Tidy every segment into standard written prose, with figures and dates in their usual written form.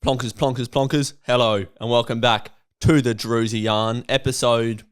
Plonkers, plonkers, plonkers. Hello and welcome back to the Drewzy Yarn, episode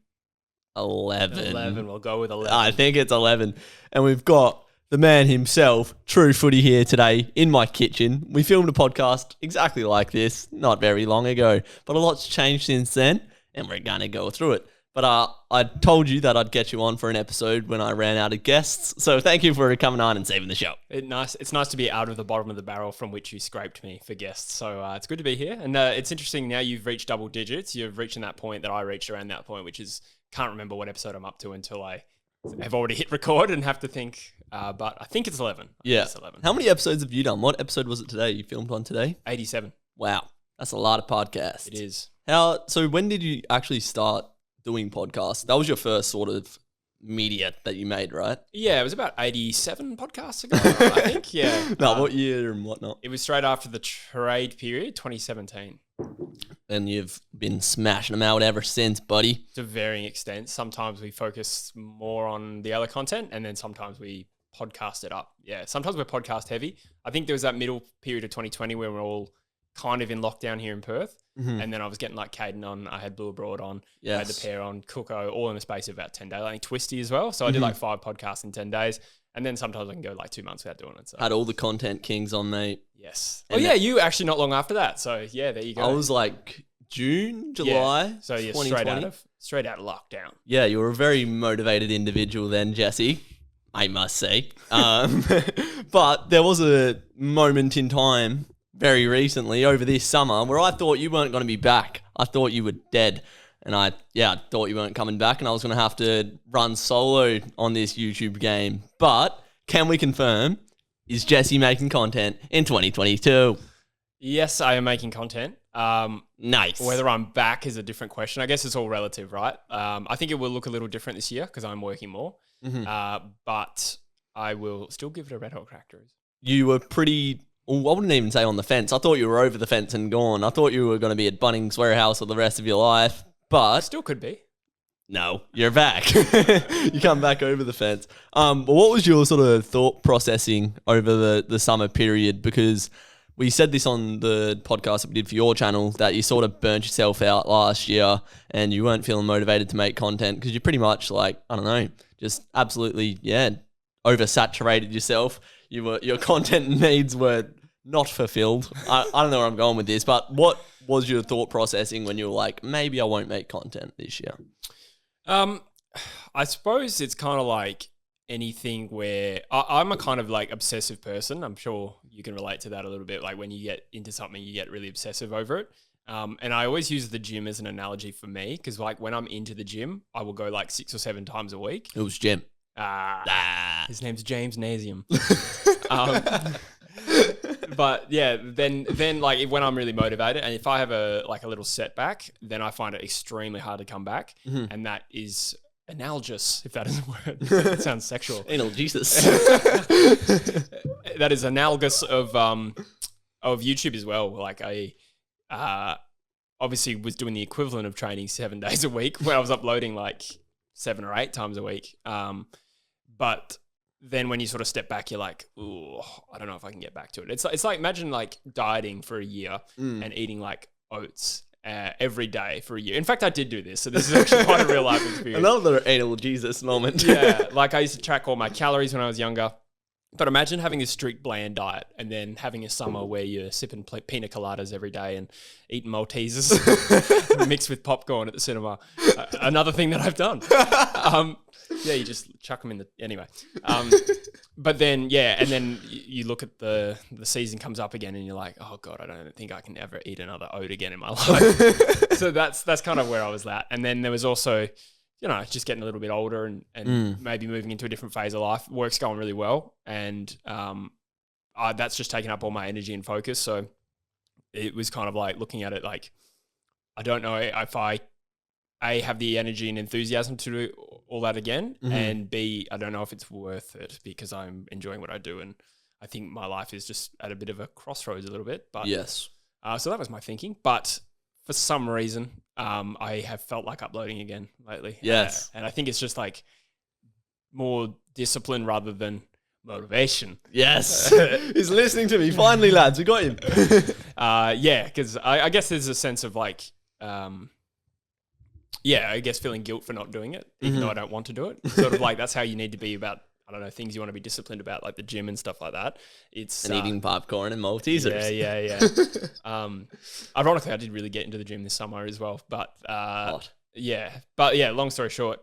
11. 11, we'll go with 11. I think it's 11. And we've got the man himself, True Footy, here today in my kitchen. We filmed a podcast exactly like this not very long ago, but a lot's changed since then, and we're going to go through it. But I told you that I'd get you on for an episode when I ran out of guests. So thank you for coming on and saving the show. It's nice to be out of the bottom of the barrel from which you scraped me for guests. So it's good to be here. And it's interesting now you've reached double digits. You've reached that point that I reached around that point, which is, can't remember what episode I'm up to until I have already hit record and have to think. But I think it's 11. Yeah. It's 11. How many episodes have you done? What episode was it today you filmed on today? 87. Wow. That's a lot of podcasts. It is. So when did you actually start doing podcasts? That was your first sort of media that you made, right? Yeah, it was about 87 podcasts ago, I think. Yeah. No, what year and whatnot? It was straight after the trade period, 2017. And you've been smashing them out ever since, buddy. To varying extents. Sometimes we focus more on the other content and then sometimes we podcast it up. Yeah, sometimes we're podcast heavy. I think there was that middle period of 2020 where we're all kind of in lockdown here in Perth. Mm-hmm. And then I was getting like Caden on, I had Blue Abroad on, I had the pair on, Cooko, all in the space of about 10 days. I think Twisty as well. So I did like 5 podcasts in 10 days. And then sometimes I can go like 2 months without doing it. So had all the content kings on, mate. Yes. And you actually not long after that. So yeah, there you go. I was like June, July. Yeah. So yeah, straight out of lockdown. Yeah, you were a very motivated individual then, Jesse, I must say. But there was a moment in time very recently over this summer where I thought you weren't going to be back. I thought you were dead. And I thought you weren't coming back and I was going to have to run solo on this YouTube game. But can we confirm, is Jesse making content in 2022? Yes, I am making content. Nice. Whether I'm back is a different question. I guess it's all relative, right? I think it will look a little different this year because I'm working more. Mm-hmm. But I will still give it a red hot crack. You were pretty... Well, I wouldn't even say on the fence. I thought you were over the fence and gone. I thought you were going to be at Bunnings Warehouse for the rest of your life, but... Still could be. No, you're back. You come back over the fence. But what was your sort of thought processing over the summer period? Because we said this on the podcast that we did for your channel, that you sort of burnt yourself out last year and you weren't feeling motivated to make content because you pretty much like, I don't know, just absolutely, oversaturated yourself. Your content needs were not fulfilled. I don't know where I'm going with this, but what was your thought processing when you were like, maybe I won't make content this year? I suppose it's kind of like anything where I'm a kind of like obsessive person. I'm sure you can relate to that a little bit. Like when you get into something, you get really obsessive over it. And I always use the gym as an analogy for me because like when I'm into the gym, I will go like 6 or 7 times a week. It was Jim. His name's James Nasium. But yeah, then like when I'm really motivated and if I have a little setback, then I find it extremely hard to come back. Mm-hmm. And that is analogous, if that is a word. It sounds sexual. Analgesis. That is analogous of YouTube as well. Like I obviously was doing the equivalent of training 7 days a week when I was uploading like 7 or 8 times a week. But then when you sort of step back, you're like, ooh, I don't know if I can get back to it. It's like, imagine like dieting for a year and eating like oats every day for a year. In fact, I did do this. So this is actually quite a real life experience. Another anal Jesus moment. Yeah. Like I used to track all my calories when I was younger. But imagine having a strict bland diet and then having a summer where you're sipping pina coladas every day and eating Maltesers mixed with popcorn at the cinema. Another thing that I've done. You just chuck them in the... Anyway. But then, and then you look at the season comes up again and you're like, oh God, I don't think I can ever eat another oat again in my life. So that's kind of where I was at. And then there was also... just getting a little bit older and maybe moving into a different phase of life. Work's going really well. And that's just taken up all my energy and focus. So it was kind of like looking at it like, I don't know if I, A, have the energy and enthusiasm to do all that again. Mm-hmm. And B, I don't know if it's worth it because I'm enjoying what I do. And I think my life is just at a bit of a crossroads a little bit. But yes. So that was my thinking. But for some reason, I have felt like uploading again lately. Yes. And I think it's just like more discipline rather than motivation. Yes. He's listening to me. Finally, lads, we got him. Yeah, because I guess there's a sense of like, I guess feeling guilt for not doing it, even though I don't want to do it. Sort of like that's how you need to be about, I don't know, things you want to be disciplined about, like the gym and stuff like that. It's and eating popcorn and Maltesers. Yeah. Ironically, I did really get into the gym this summer as well, but Hot. yeah. Long story short,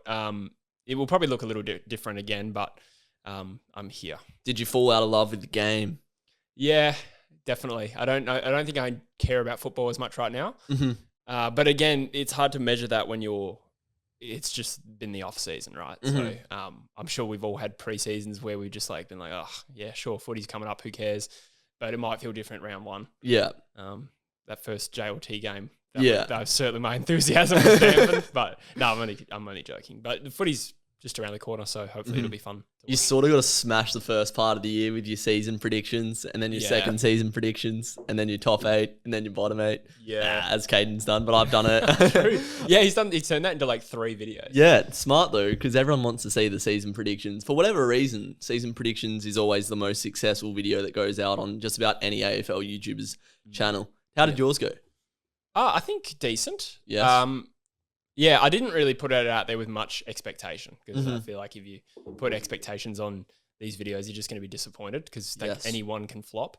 it will probably look a little different again, but I'm here. Did you fall out of love with the game? Yeah, definitely. I don't think I care about football as much right now. But again, it's hard to measure that when it's just been the off season, right? So I'm sure we've all had pre-seasons where we've just like been like, oh yeah, sure, footy's coming up, who cares? But it might feel different round one. Yeah. That first JLT game. That was certainly my enthusiasm was dampened. But no, I'm only joking. But the footy's just around the corner, so hopefully it'll be fun. You sort of got to smash the first part of the year with your season predictions, and then your second season predictions, and then your top 8, and then your bottom 8. Yeah, as Caden's done, but I've done it. Yeah, he's turned that into like 3 videos. Yeah, it's smart though, because everyone wants to see the season predictions. For whatever reason, season predictions is always the most successful video that goes out on just about any AFL YouTuber's channel. How did yours go? I think decent. Yes. Yeah, I didn't really put it out there with much expectation because I feel like if you put expectations on these videos, you're just going to be disappointed because anyone can flop.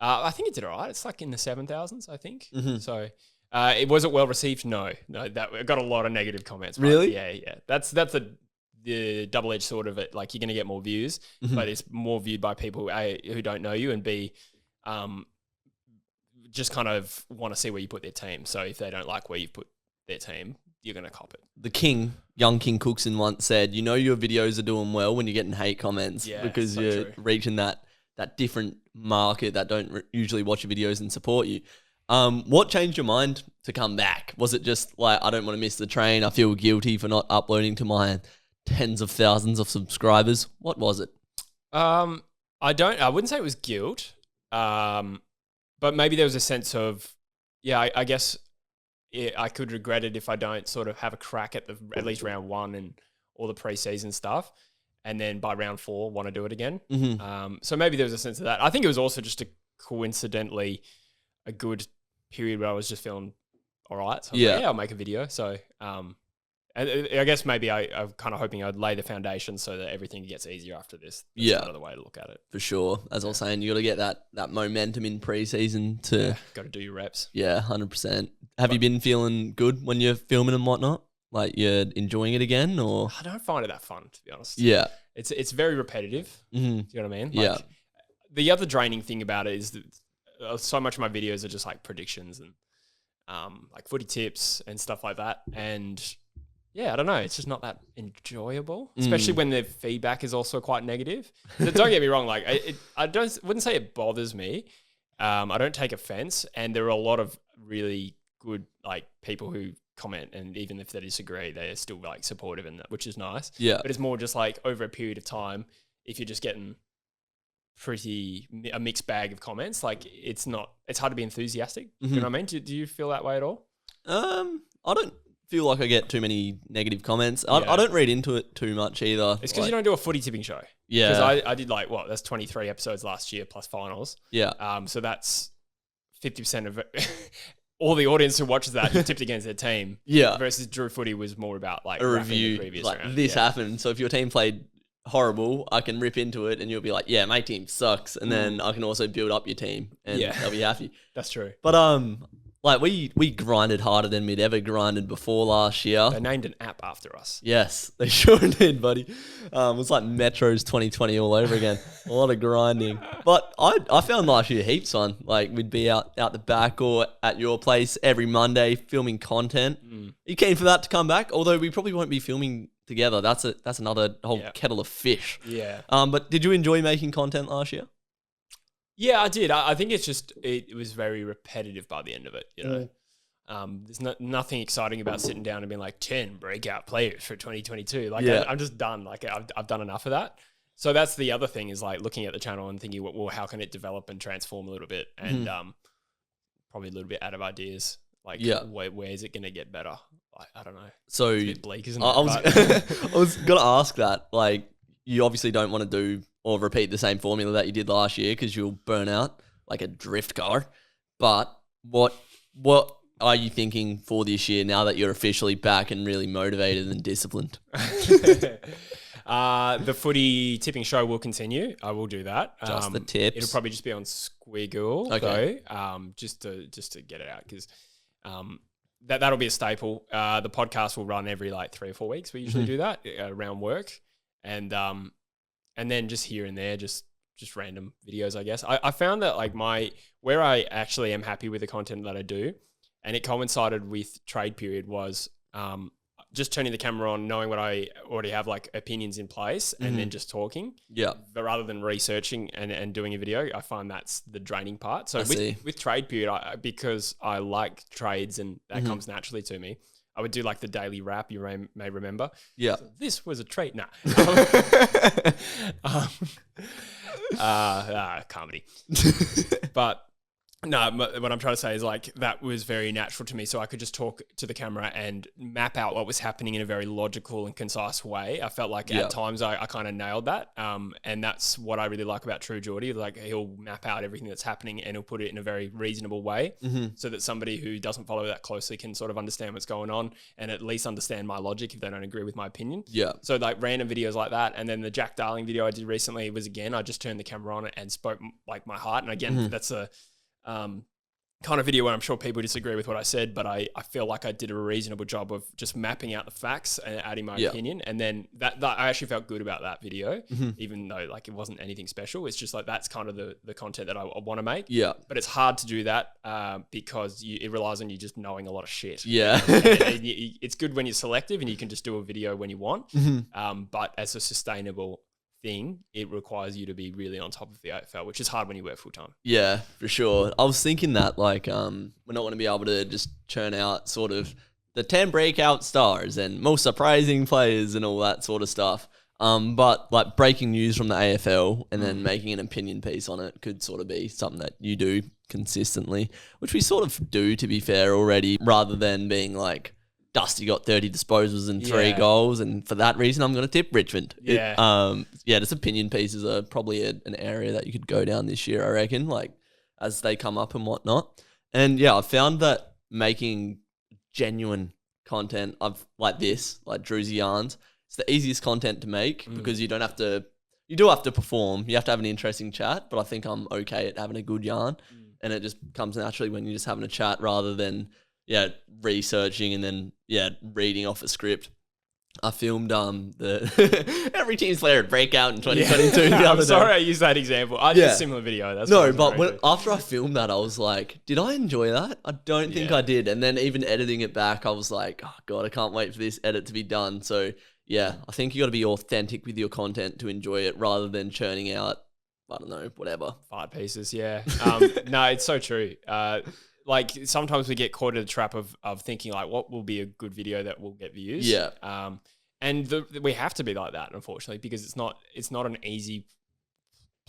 I think it did all right. It's like in the 7,000s, I think. So it wasn't well received. No, that got a lot of negative comments. Really? Yeah. That's the double-edged sword of it. Like you're going to get more views, but it's more viewed by people A, who don't know you, and B, just kind of want to see where you put their team. So if they don't like where you put their team, you're going to cop it. The King, young King Cookson, once said, you know your videos are doing well when you're getting hate comments because so you're reaching that different market that don't usually watch your videos and support you. What changed your mind to come back? Was it just like, I don't want to miss the train, I feel guilty for not uploading to my tens of thousands of subscribers? What was it? I wouldn't say it was guilt, but maybe there was a sense of, I guess I could regret it if I don't sort of have a crack at least round 1 and all the preseason stuff, and then by round 4 want to do it again. So maybe there was a sense of that. I think it was also just coincidentally a good period where I was just feeling all right. So I was like, I'll make a video. So I guess maybe I'm kind of hoping I'd lay the foundation so that everything gets easier after this. That's another way to look at it. For sure. As I was saying, you got to get that momentum in preseason to... got to do your reps. Yeah, 100%. Have you been feeling good when you're filming and whatnot? Like you're enjoying it again, or...? I don't find it that fun, to be honest. Yeah. It's very repetitive. Do you know what I mean? Yeah. The other draining thing about it is that so much of my videos are just like predictions and like footy tips and stuff like that. And... yeah, I don't know. It's just not that enjoyable, especially when the feedback is also quite negative. So don't get me wrong. Like I wouldn't say it bothers me. I don't take offense, and there are a lot of really good like people who comment, and even if they disagree, they're still like supportive, and which is nice. Yeah, but it's more just like over a period of time, if you're just getting a mixed bag of comments, like it's hard to be enthusiastic. You know what I mean? Do you feel that way at all? I don't feel like I get too many negative comments. I don't read into it too much either. It's because you don't do a footy tipping show. Yeah. Because I did that's 23 episodes last year plus finals. Yeah. So that's 50% of all the audience who watches that who tipped against their team. Yeah. Versus Drewfooty was more about like a review. The previous like round. This happened. So if your team played horrible, I can rip into it and you'll be like, yeah, my team sucks. And then I can also build up your team and they'll be happy. That's true. But like we grinded harder than we'd ever grinded before last year. They named an app after us. Yes, they sure did, buddy. It was like Metro's 2020 all over again. A lot of grinding. But I found last year heaps fun. Like we'd be out the back or at your place every Monday filming content. Are you keen for that to come back? Although we probably won't be filming together. That's another whole kettle of fish. Yeah. But did you enjoy making content last year? Yeah, I did. I think it's just it was very repetitive by the end of it. You know, there's nothing exciting about sitting down and being like 10 breakout players for 2022. Like I'm just done. Like I've done enough of that. So that's the other thing is like looking at the channel and thinking, well, how can it develop and transform a little bit? And probably a little bit out of ideas. Like where is it going to get better? I don't know. So it's a bit bleak, isn't it? I was gonna ask that. Like you obviously don't want to do or repeat the same formula that you did last year because you'll burn out like a drift car. But what are you thinking for this year now that you're officially back and really motivated and disciplined? The footy tipping show will continue. I will do that. Just the tips. It'll probably just be on Squiggle, though, just to get it out, because that'll be a staple. The podcast will run every like 3 or 4 weeks. We usually do that around work, and then just here and there, just random videos, I guess. I found that like where I actually am happy with the content that I do, and it coincided with trade period, was just turning the camera on, knowing what I already have like opinions in place, and then just talking. Yeah. But rather than researching and doing a video, I find that's the draining part. So with trade period, because I like trades and that comes naturally to me, I would do like the daily wrap, you may remember. Yeah. So this was a trade. Nah. Comedy. But no, what I'm trying to say is like that was very natural to me. So I could just talk to the camera and map out what was happening in a very logical and concise way. I felt like at times I kind of nailed that. And that's what I really like about True Geordie. Like he'll map out everything that's happening and he'll put it in a very reasonable way so that somebody who doesn't follow that closely can sort of understand what's going on and at least understand my logic if they don't agree with my opinion. Yeah. So like random videos like that. And then the Jack Darling video I did recently was, again, I just turned the camera on and spoke like my heart. And again, that's a kind of video where I'm sure people disagree with what I said, but I feel like I did a reasonable job of just mapping out the facts and adding my opinion. And then that I actually felt good about that video, even though like it wasn't anything special. It's just like that's kind of the content that I want to make. Yeah. But it's hard to do that because it relies on you just knowing a lot of shit. Yeah. and it's good when you're selective and you can just do a video when you want. But as a sustainable thing, it requires you to be really on top of the AFL, which is hard when you work full time. Yeah, for sure. I was thinking that like we're not going to be able to just churn out sort of the 10 breakout stars and most surprising players and all that sort of stuff. But like breaking news from the AFL and then making an opinion piece on it could sort of be something that you do consistently, which we sort of do, to be fair, already, rather than being like, Dusty got 30 disposals and 3 goals, and for that reason, I'm going to tip Richmond. Just opinion pieces are probably an area that you could go down this year, I reckon, like as they come up and whatnot. And yeah, I found that making genuine content of like this, like Drewzy Yarns, it's the easiest content to make because you do have to perform. You have to have an interesting chat, but I think I'm okay at having a good yarn, and it just comes naturally when you're just having a chat rather than researching and then reading off a script. I filmed the every team's player at breakout in 2022 the other day. Sorry I used that example. I did a similar video. After I filmed that, I was like, did I enjoy that? I don't think I did. And then even editing it back, I was like, oh God, I can't wait for this edit to be done. So yeah, I think you got to be authentic with your content to enjoy it rather than churning out, I don't know, whatever. 5 pieces, yeah. No, it's so true. Like sometimes we get caught in the trap of thinking like, what will be a good video that will get views? Yeah. And we have to be like that, unfortunately, because it's not an easy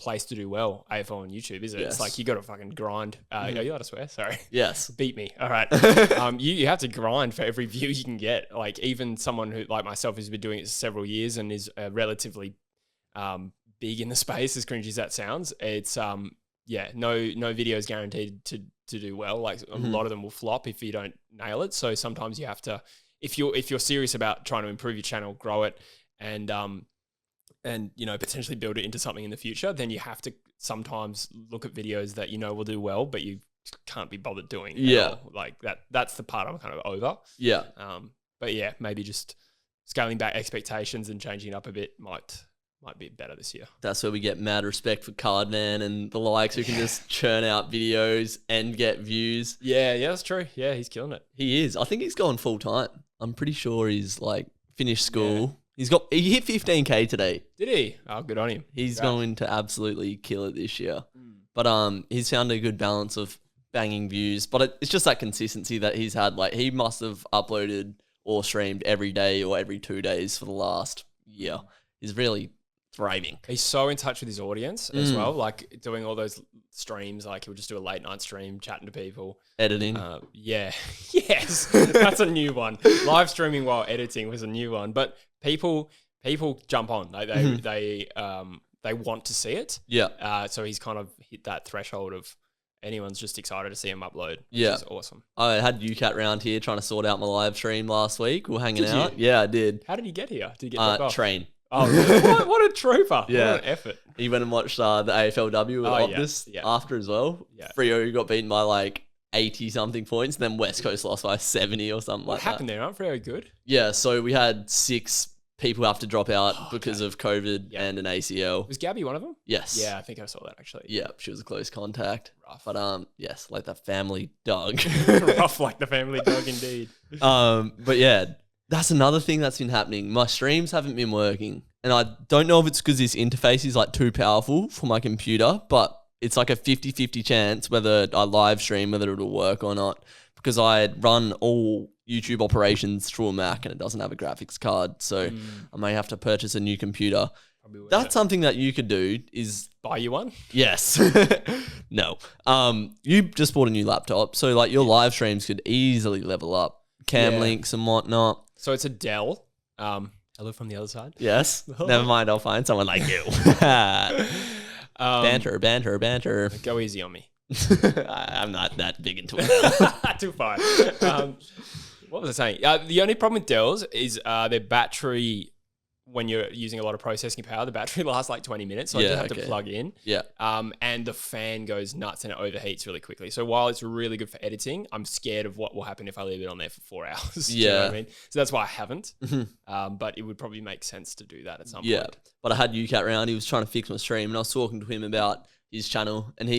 place to do well, AFL on YouTube, is it? Yes. It's like you got to fucking grind. You allowed to swear? Sorry. Yes. Beat me. All right. You have to grind for every view you can get. Like even someone who like myself who's been doing it several years and is relatively big in the space, as cringy as that sounds, it's no video is guaranteed to do well. Like a lot of them will flop if you don't nail it. So sometimes you have to, if you're serious about trying to improve your channel, grow it, and potentially build it into something in the future, then you have to sometimes look at videos that will do well, but you can't be bothered doing. Yeah, like that's the part I'm kind of over. Yeah. But yeah, maybe just scaling back expectations and changing it up a bit might be better this year. That's where we get mad respect for Cardman and the likes who can just churn out videos and get views. Yeah, that's true. Yeah, he's killing it. He is. I think he's gone full time. I'm pretty sure he's like finished school. Yeah. He hit 15K today. Did he? Oh, good on him. He's going to absolutely kill it this year. But he's found a good balance of banging views. But it's just that consistency that he's had. Like he must have uploaded or streamed every day or every 2 days for the last year. He's really thriving. He's so in touch with his audience as well, like doing all those streams. Like he'll just do a late night stream, chatting to people, editing. Yes, that's a new one. Live streaming while editing was a new one, but people jump on. Like they want to see it. Yeah. So he's kind of hit that threshold of anyone's just excited to see him upload. Which Yeah. is awesome. I had UCAT round here trying to sort out my live stream last week. We're hanging Did you? out. Yeah, I did. How did you get here? Did you get dropped off? Train. Oh, really? what a trooper. Yeah. What an effort. He went and watched the AFLW with Optus after as well. Yeah. Freo got beaten by like 80 something points, and then West Coast lost by 70 or something What like happened that. there? Aren't Freo good? Yeah, so we had 6 people have to drop out because of COVID and an ACL. Was Gabby one of them? Yes. Yeah, I think I saw that actually. Yeah, she was a close contact. Rough. But yes, like the family dog. Rough like the family dog indeed. But yeah, that's another thing that's been happening. My streams haven't been working. And I don't know if it's because this interface is like too powerful for my computer, but it's like a 50-50 chance whether I live stream, whether it'll work or not. Because I run all YouTube operations through a Mac and it doesn't have a graphics card. So I may have to purchase a new computer. That's something that you could do is... Buy you one? Yes. No. You just bought a new laptop. So like your live streams could easily level up. Cam links and whatnot. So it's a Dell. Hello from the other side. Yes. Never mind. I'll find someone like you. Banter. Go easy on me. I'm not that big into it. Too far. What was I saying? The only problem with Dells is their battery, when you're using a lot of processing power, the battery lasts like 20 minutes. So I just have to plug in. Yeah. And the fan goes nuts and it overheats really quickly. So while it's really good for editing, I'm scared of what will happen if I leave it on there for 4 hours. Do you know what I mean? So that's why I haven't. But it would probably make sense to do that at some point. But I had UCAT round. He was trying to fix my stream and I was talking to him about his channel, and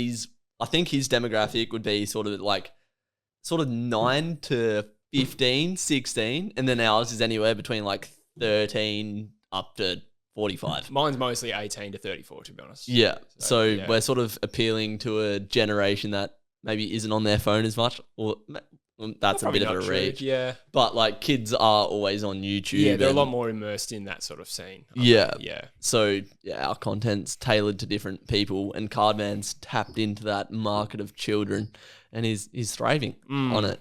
I think his demographic would be sort of 9 to 15, 16. And then ours is anywhere between like 13 up to 45. Mine's mostly 18 to 34, to be honest. Yeah. So we're sort of appealing to a generation that maybe isn't on their phone as much, or that's a bit of a reach. Yeah. But like kids are always on YouTube. Yeah, they're a lot more immersed in that sort of scene. Yeah. Yeah. So yeah, our content's tailored to different people, and Cardman's tapped into that market of children, and he's thriving on it.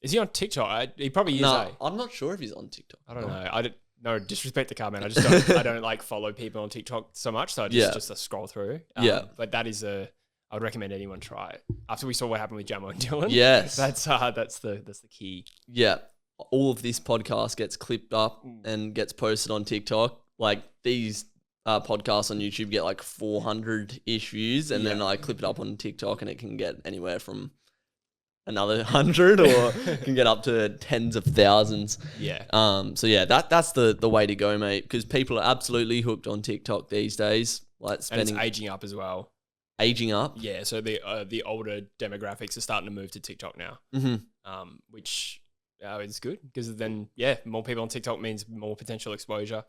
Is he on TikTok? He probably is. No, I'm not sure if he's on TikTok. I don't know. No disrespect to Cardman. I just don't. I don't like follow people on TikTok so much, so I just scroll through. But that is I would recommend anyone try it. After we saw what happened with Jamo and Dylan. Yes. That's the key. Yeah. All of this podcast gets clipped up and gets posted on TikTok. Like these podcasts on YouTube get like 400-ish views, and then I clip it up on TikTok and it can get anywhere from another 100 or can get up to tens of thousands. Yeah. So yeah, that's the way to go, mate, because people are absolutely hooked on TikTok these days. Like spending, and it's aging up as well. Aging up? Yeah, so the older demographics are starting to move to TikTok now. Which is good, because then more people on TikTok means more potential exposure.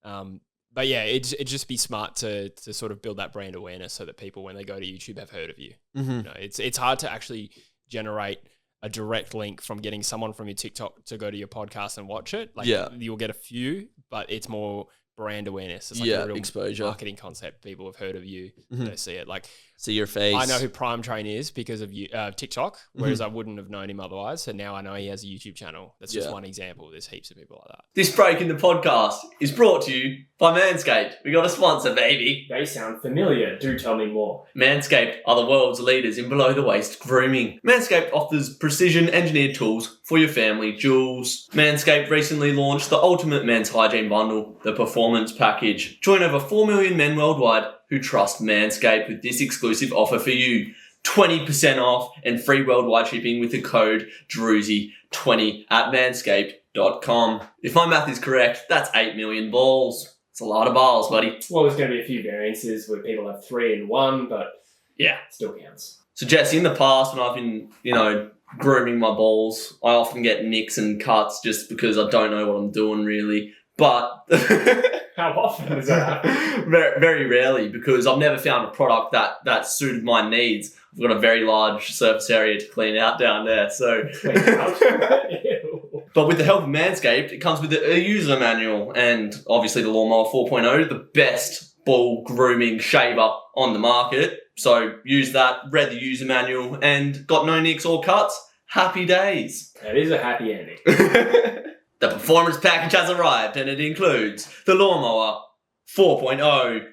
But yeah, it'd just be smart to sort of build that brand awareness so that people, when they go to YouTube, have heard of you. You know, it's hard to actually generate a direct link from getting someone from your TikTok to go to your podcast and watch it. Like you'll get a few, but it's more brand awareness. It's like a real exposure marketing concept. People have heard of you. They see it. Like, see your face. I know who Prime Train is because of TikTok, whereas I wouldn't have known him otherwise. So now I know he has a YouTube channel. That's just one example. There's heaps of people like that. This break in the podcast is brought to you by Manscaped. We got a sponsor, baby. They sound familiar. Do tell me more. Manscaped are the world's leaders in below-the-waist grooming. Manscaped offers precision-engineered tools for your family jewels. Manscaped recently launched the ultimate men's hygiene bundle, the Performance Package. Join over 4 million men worldwide who trust Manscaped with this exclusive offer for you. 20% off and free worldwide shipping with the code Drewzy20 at manscaped.com. If my math is correct, that's 8 million balls. It's a lot of balls, buddy. Well, there's going to be a few variances where people have 3 and 1, but it still counts. So Jesse, in the past when I've been, grooming my balls, I often get nicks and cuts just because I don't know what I'm doing really. But how often is that? Very, very rarely, because I've never found a product that suited my needs. I've got a very large surface area to clean out down there. So, but with the help of Manscaped, it comes with a user manual and obviously the Lawnmower 4.0, the best ball grooming shaver on the market. So use that, read the user manual, and got no nicks or cuts. Happy days. That is a happy ending. The performance package has arrived, and it includes the Lawnmower 4.0,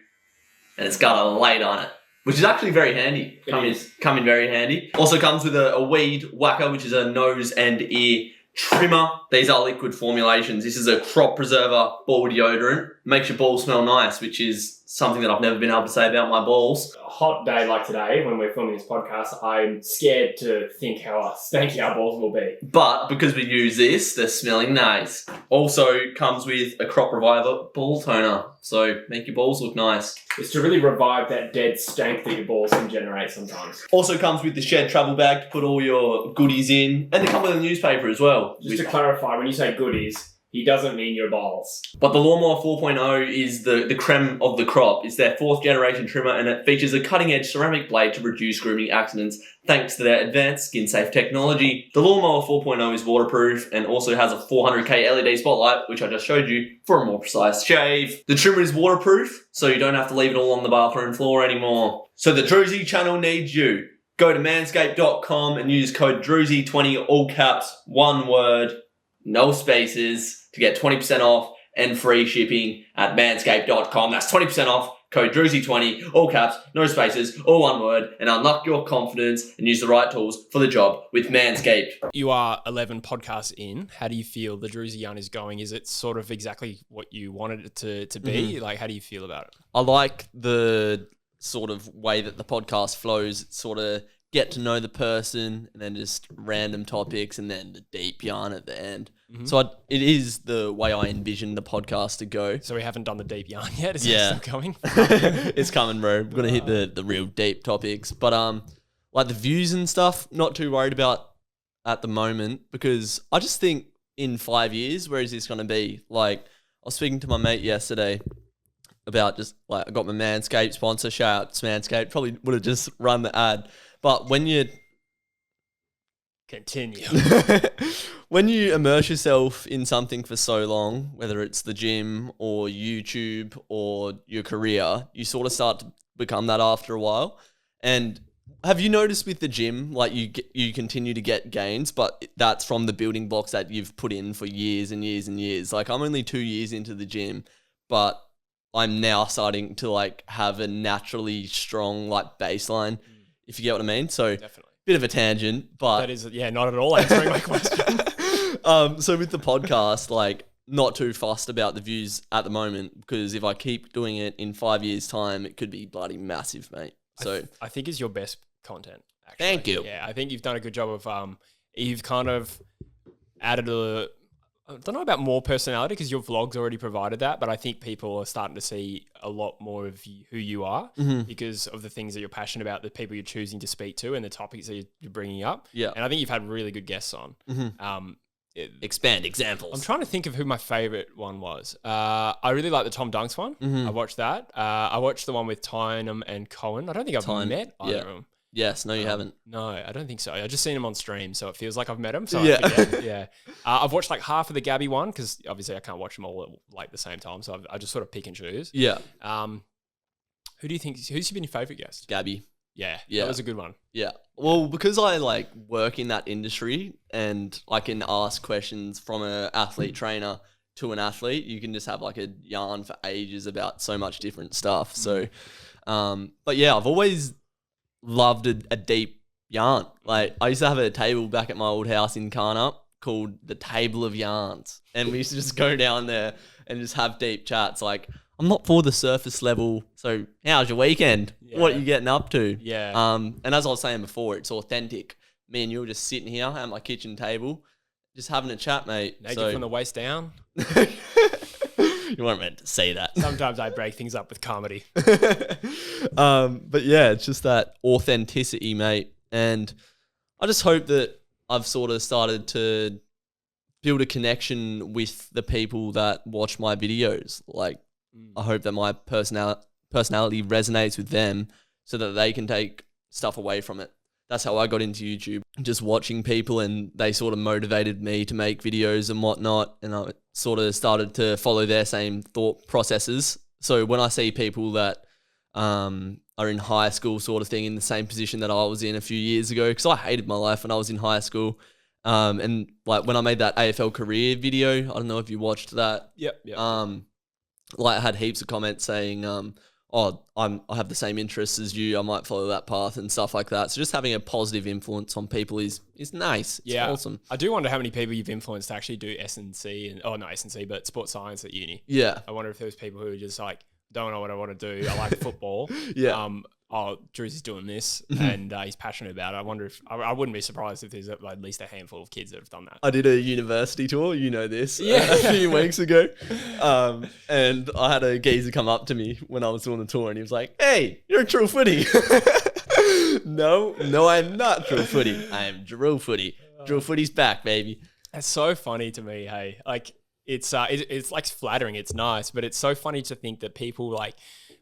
and it's got a light on it. which is actually very handy. Come in very handy. Also comes with a weed whacker, which is a nose and ear trimmer. These are liquid formulations. This is a crop preserver ball deodorant. Makes your balls smell nice, which is something that I've never been able to say about my balls. A hot day like today, when we're filming this podcast, I'm scared to think how stanky our balls will be. But because we use this, they're smelling nice. Also comes with a crop reviver ball toner. So make your balls look nice. It's to really revive that dead stank that your balls can generate sometimes. Also comes with the shed travel bag to put all your goodies in. And they come with a newspaper as well. Just to clarify, when you say goodies, he doesn't mean your balls. But the Lawnmower 4.0 is the creme of the crop. It's their 4th generation trimmer and it features a cutting edge ceramic blade to reduce grooming accidents thanks to their advanced skin safe technology. The Lawnmower 4.0 is waterproof and also has a 400K LED spotlight, which I just showed you, for a more precise shave. The trimmer is waterproof, so you don't have to leave it all on the bathroom floor anymore. So the Drewzy channel needs you. Go to manscaped.com and use code Drewzy20, all caps, one word, no spaces, to get 20% off and free shipping at manscaped.com. That's 20% off, code Drewzy20, all caps, no spaces, all one word, and unlock your confidence and use the right tools for the job with Manscaped. You are 11 podcasts in. How do you feel the Drewzy Yarn is going? Is it sort of exactly what you wanted it to be? Mm-hmm. Like, how do you feel about it? I like the sort of way that the podcast flows. It's sort of get to know the person and then just random topics and then the deep yarn at the end. Mm-hmm. So it is the way I envision the podcast to go. So we haven't done the deep yarn yet? Is it still coming? It's coming, bro. We're going to hit the real deep topics. But like the views and stuff, not too worried about at the moment because I just think in 5 years, where is this going to be? Like I was speaking to my mate yesterday about just like I got my Manscaped sponsor. Shout out to Manscaped. Probably would have just run the ad. But when you continue, when you immerse yourself in something for so long, whether it's the gym or YouTube or your career, you sort of start to become that after a while. And have you noticed with the gym, like you continue to get gains, but that's from the building blocks that you've put in for years and years and years. Like I'm only 2 years into the gym, but I'm now starting to like have a naturally strong like baseline. If you get what I mean. So definitely. Bit of a tangent, but that is, not at all answering my question. So with the podcast, like not too fussed about the views at the moment because if I keep doing it in 5 years time, it could be bloody massive, mate. So I think it's your best content. Actually. Thank you. Yeah, I think you've done a good job of, you've kind of added I don't know about more personality because your vlog's already provided that, but I think people are starting to see a lot more of who you are because of the things that you're passionate about, the people you're choosing to speak to and the topics that you're bringing up. Yeah. And I think you've had really good guests on. Expand examples. I'm trying to think of who my favorite one was. I really like the Tom Dunks one. I watched that. I watched the one with Tynum and Cohen. I don't think I've met either of them. Yes, no, you haven't. No, I don't think so. I just seen him on stream, so it feels like I've met him. So yeah, I forget. Yeah. I've watched like half of the Gabby one because obviously I can't watch them all at like the same time, so I just sort of pick and choose. Yeah. Who do you think? Who's been your favorite guest? Gabby. Yeah, that was a good one. Yeah. Well, because I like work in that industry and I can ask questions from an athlete trainer to an athlete, you can just have like a yarn for ages about so much different stuff. So, but yeah, I've always loved a deep yarn. Like I used to have a table back at my old house in Carnup called the Table of Yarns, and we used to just go down there and just have deep chats. Like I'm not for the surface level. So how's your weekend? Yeah. What are you getting up to? Yeah. And as I was saying before, it's authentic. Me and you were just sitting here at my kitchen table, just having a chat, mate. Naked from the waist down. You weren't meant to say that. Sometimes I break things up with comedy. But yeah, it's just that authenticity, mate. And I just hope that I've sort of started to build a connection with the people that watch my videos. Like, I hope that my personality resonates with them so that they can take stuff away from it. That's how I got into YouTube, just watching people, and they sort of motivated me to make videos and whatnot. And I sort of started to follow their same thought processes. So when I see people that are in high school sort of thing, in the same position that I was in a few years ago, because I hated my life when I was in high school. And like when I made that AFL career video, I don't know if you watched that. Yep. Like I had heaps of comments saying, I have the same interests as you. I might follow that path and stuff like that. So just having a positive influence on people is nice. It's awesome. I do wonder how many people you've influenced to actually do S&C not S&C, but sports science at uni. Yeah. I wonder if there's people who are just like, don't know what I want to do. I like football. Yeah. Drewzy's doing this and he's passionate about it. I wonder if I wouldn't be surprised if there's at least a handful of kids that have done that. I did a university tour, you know this, Yeah. a few weeks ago. And I had a geezer come up to me when I was doing the tour and he was like, "Hey, you're a True Footy." No, I'm not True Footy. I am Drewfooty. Drewfooty's back, baby. It's so funny to me, hey. Like it's like flattering, it's nice, but it's so funny to think that people like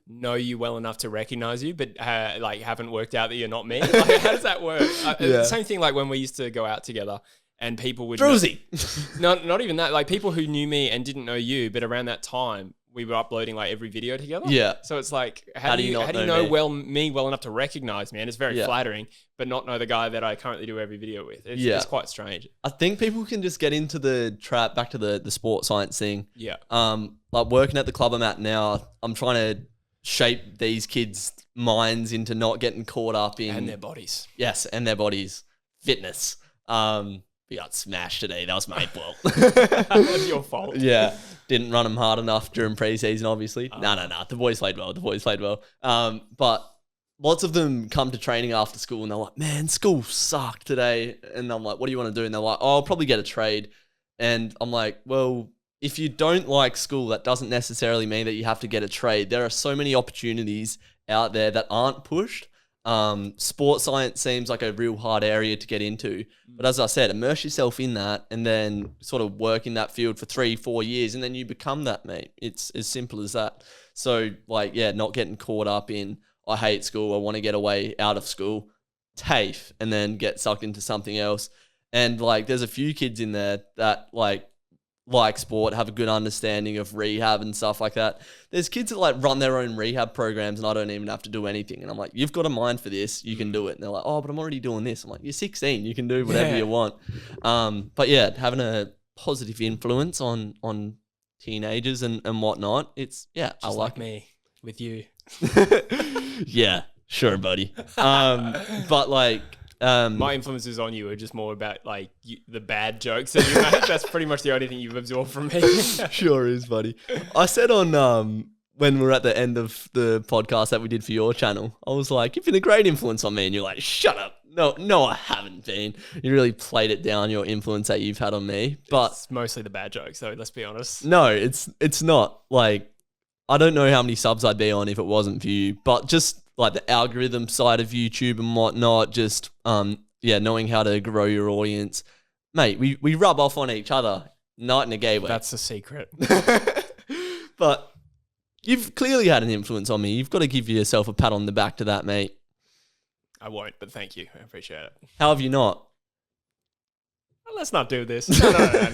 know you well enough to recognize you, but like haven't worked out that you're not me. Like, how does that work? The same thing like when we used to go out together and people would Drewzy. Not even that, like people who knew me and didn't know you, but around that time we were uploading like every video together. Yeah. So it's like, how do you know me well enough to recognize me? And it's very flattering, but not know the guy that I currently do every video with. It's quite strange. I think people can just get into the trap, back to the sports science thing. Yeah. Like working at the club I'm at now, I'm trying to shape these kids' minds into not getting caught up in... And their bodies. Yes, and their bodies. Fitness. We got smashed today. That was my fault. That's your fault. Yeah. Didn't run them hard enough during preseason, obviously. No. The boys played well. But lots of them come to training after school and they're like, "Man, school sucked today." And I'm like, "What do you want to do?" And they're like, "Oh, I'll probably get a trade." And I'm like, well, if you don't like school, that doesn't necessarily mean that you have to get a trade. There are so many opportunities out there that aren't pushed. Sports science seems like a real hard area to get into. But as I said, immerse yourself in that and then sort of work in that field for 3-4 years and then you become that, mate. It's as simple as that. So like, not getting caught up in, I hate school, I want to get away out of school, TAFE, and then get sucked into something else. And like, there's a few kids in there that like sport, have a good understanding of rehab and stuff like that. There's kids that like run their own rehab programs and I don't even have to do anything. And I'm like, "You've got a mind for this, you can do it." And they're like, "Oh, but I'm already doing this." I'm like, "You're 16, you can do whatever you want." But having a positive influence on teenagers and whatnot, it's, Just I like me with you. Yeah, sure, buddy. But like, my influences on you are just more about like the bad jokes that you make. That's pretty much the only thing you've absorbed from me. Sure is, buddy. I said on when we were at the end of the podcast that we did for your channel, I was like, "You've been a great influence on me," and you're like, "Shut up." No, I haven't been. You really played it down, your influence that you've had on me. But it's mostly the bad jokes, though. Let's be honest. No, it's not. Like, I don't know how many subs I'd be on if it wasn't for you. But just like the algorithm side of YouTube and whatnot, just knowing how to grow your audience, mate. We rub off on each other night and a gay way. That's a secret. But you've clearly had an influence on me. You've got to give yourself a pat on the back to that, mate. I won't, but thank you. I appreciate it. How have you not? Well, let's not do this. No,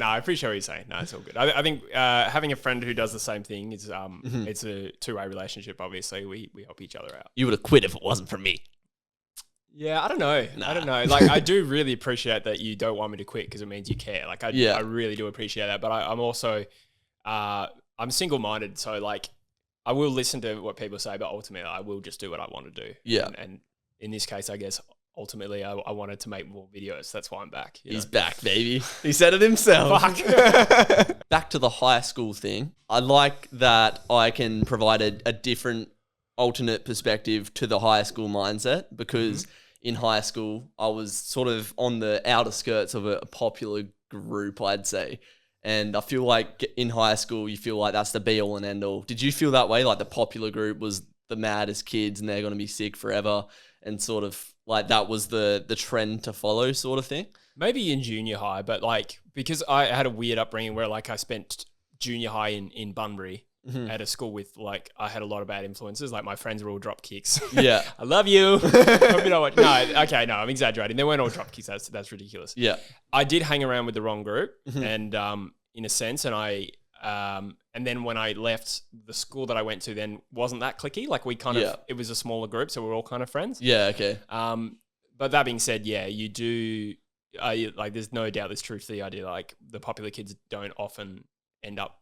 I appreciate what you're saying. No, it's all good. I think having a friend who does the same thing is it's a two-way relationship. Obviously, we help each other out. You would have quit if it wasn't for me. Yeah, I don't know. I don't know. Like, I do really appreciate that you don't want me to quit because it means you care. Like, I really do appreciate that. But I'm also, I'm single-minded. So, like, I will listen to what people say, but ultimately, I will just do what I want to do. Yeah. And in this case, I guess, ultimately, I wanted to make more videos. That's why I'm back. He's back, baby. He said it himself. Fuck. Back to the high school thing. I like that I can provide a different alternate perspective to the high school mindset because in high school, I was sort of on the outer skirts of a popular group, I'd say. And I feel like in high school, you feel like that's the be all and end all. Did you feel that way? Like the popular group was the maddest kids and they're going to be sick forever and sort of like that was the trend to follow sort of thing? Maybe in junior high, but like because I had a weird upbringing where like I spent junior high in Bunbury at a school with like I had a lot of bad influences. Like my friends were all drop kicks. Yeah. I love you. Hope you know what. No, okay, no, I'm exaggerating. They weren't all drop kicks. That's ridiculous. Yeah. I did hang around with the wrong group and in a sense and then when I left the school that I went to then wasn't that cliquey. Like we kind of it was a smaller group, so we're all kind of friends. Yeah, okay. But that being said, yeah, you do like there's no doubt there's truth to the idea like the popular kids don't often end up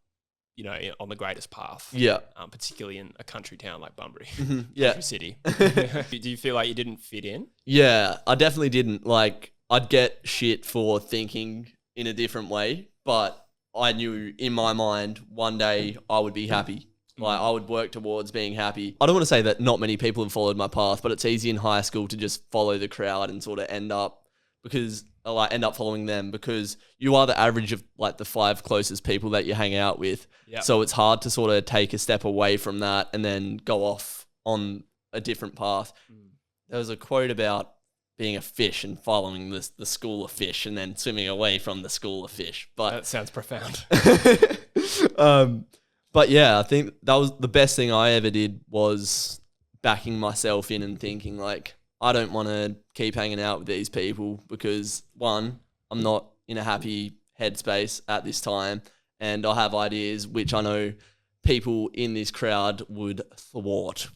on the greatest path. Yeah. Particularly in a country town like Bunbury, Yeah. country city. Do you feel like you didn't fit in? Yeah, I definitely didn't. Like, I'd get shit for thinking in a different way, but I knew in my mind one day I would be happy. Like, I would work towards being happy. I don't want to say that not many people have followed my path, but it's easy in high school to just follow the crowd and sort of end up following them because you are the average of like the 5 closest people that you hang out with. Yep. So it's hard to sort of take a step away from that and then go off on a different path. There was a quote about being a fish and following the school of fish and then swimming away from the school of fish. But That sounds profound. But yeah, I think that was the best thing I ever did was backing myself in and thinking like, I don't want to keep hanging out with these people because one, I'm not in a happy headspace at this time and I have ideas which I know people in this crowd would thwart.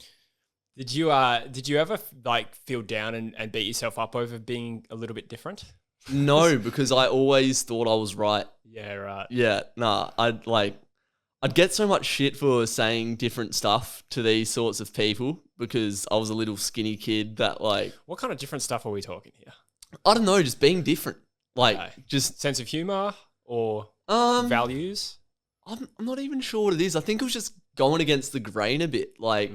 Did you ever like feel down and beat yourself up over being a little bit different? No, because I always thought I was right. Yeah, right. Yeah, nah, I'd get so much shit for saying different stuff to these sorts of people because I was a little skinny kid that like... What kind of different stuff are we talking here? I don't know, just being different. Like, just... Sense of humor or values? I'm not even sure what it is. I think it was just going against the grain a bit. Like,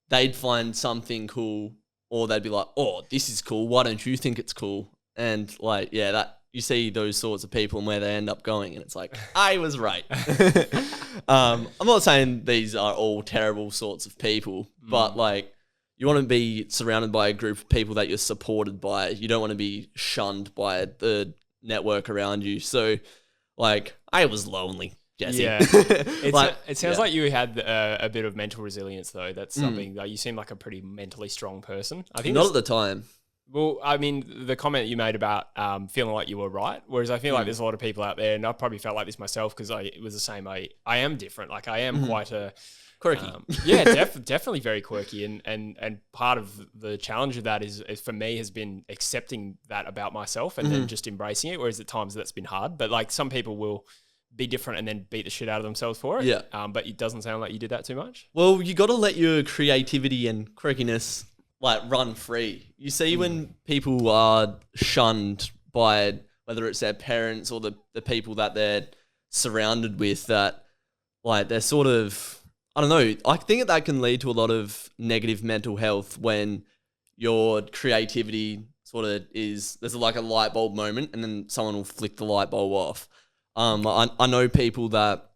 they'd find something cool or they'd be like, oh, this is cool. Why don't you think it's cool? And like, yeah, that... You see those sorts of people and where they end up going, and it's like, I was right. I'm not saying these are all terrible sorts of people, but like, you want to be surrounded by a group of people that you're supported by. You don't want to be shunned by the network around you. So, like, I was lonely, Jesse. Yeah, it sounds like you had a bit of mental resilience, though. That's something that you seem like a pretty mentally strong person. I think not at the time. Well, I mean, the comment you made about feeling like you were right, whereas I feel like there's a lot of people out there, and I probably felt like this myself because it was the same. I am different. Like I am quite a quirky. Definitely very quirky, and part of the challenge of that is for me has been accepting that about myself and then just embracing it. Whereas at times that's been hard, but like some people will be different and then beat the shit out of themselves for it. Yeah. But it doesn't sound like you did that too much. Well, you got to let your creativity and quirkiness like run free. You see when people are shunned by whether it's their parents or the people that they're surrounded with that like they're sort of, I don't know, I think that can lead to a lot of negative mental health when your creativity sort of there's like a light bulb moment and then someone will flick the light bulb off. I know people that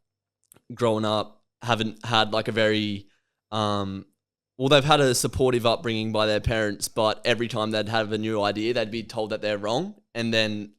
growing up haven't had like a very well, they've had a supportive upbringing by their parents, but every time they'd have a new idea, they'd be told that they're wrong. And then,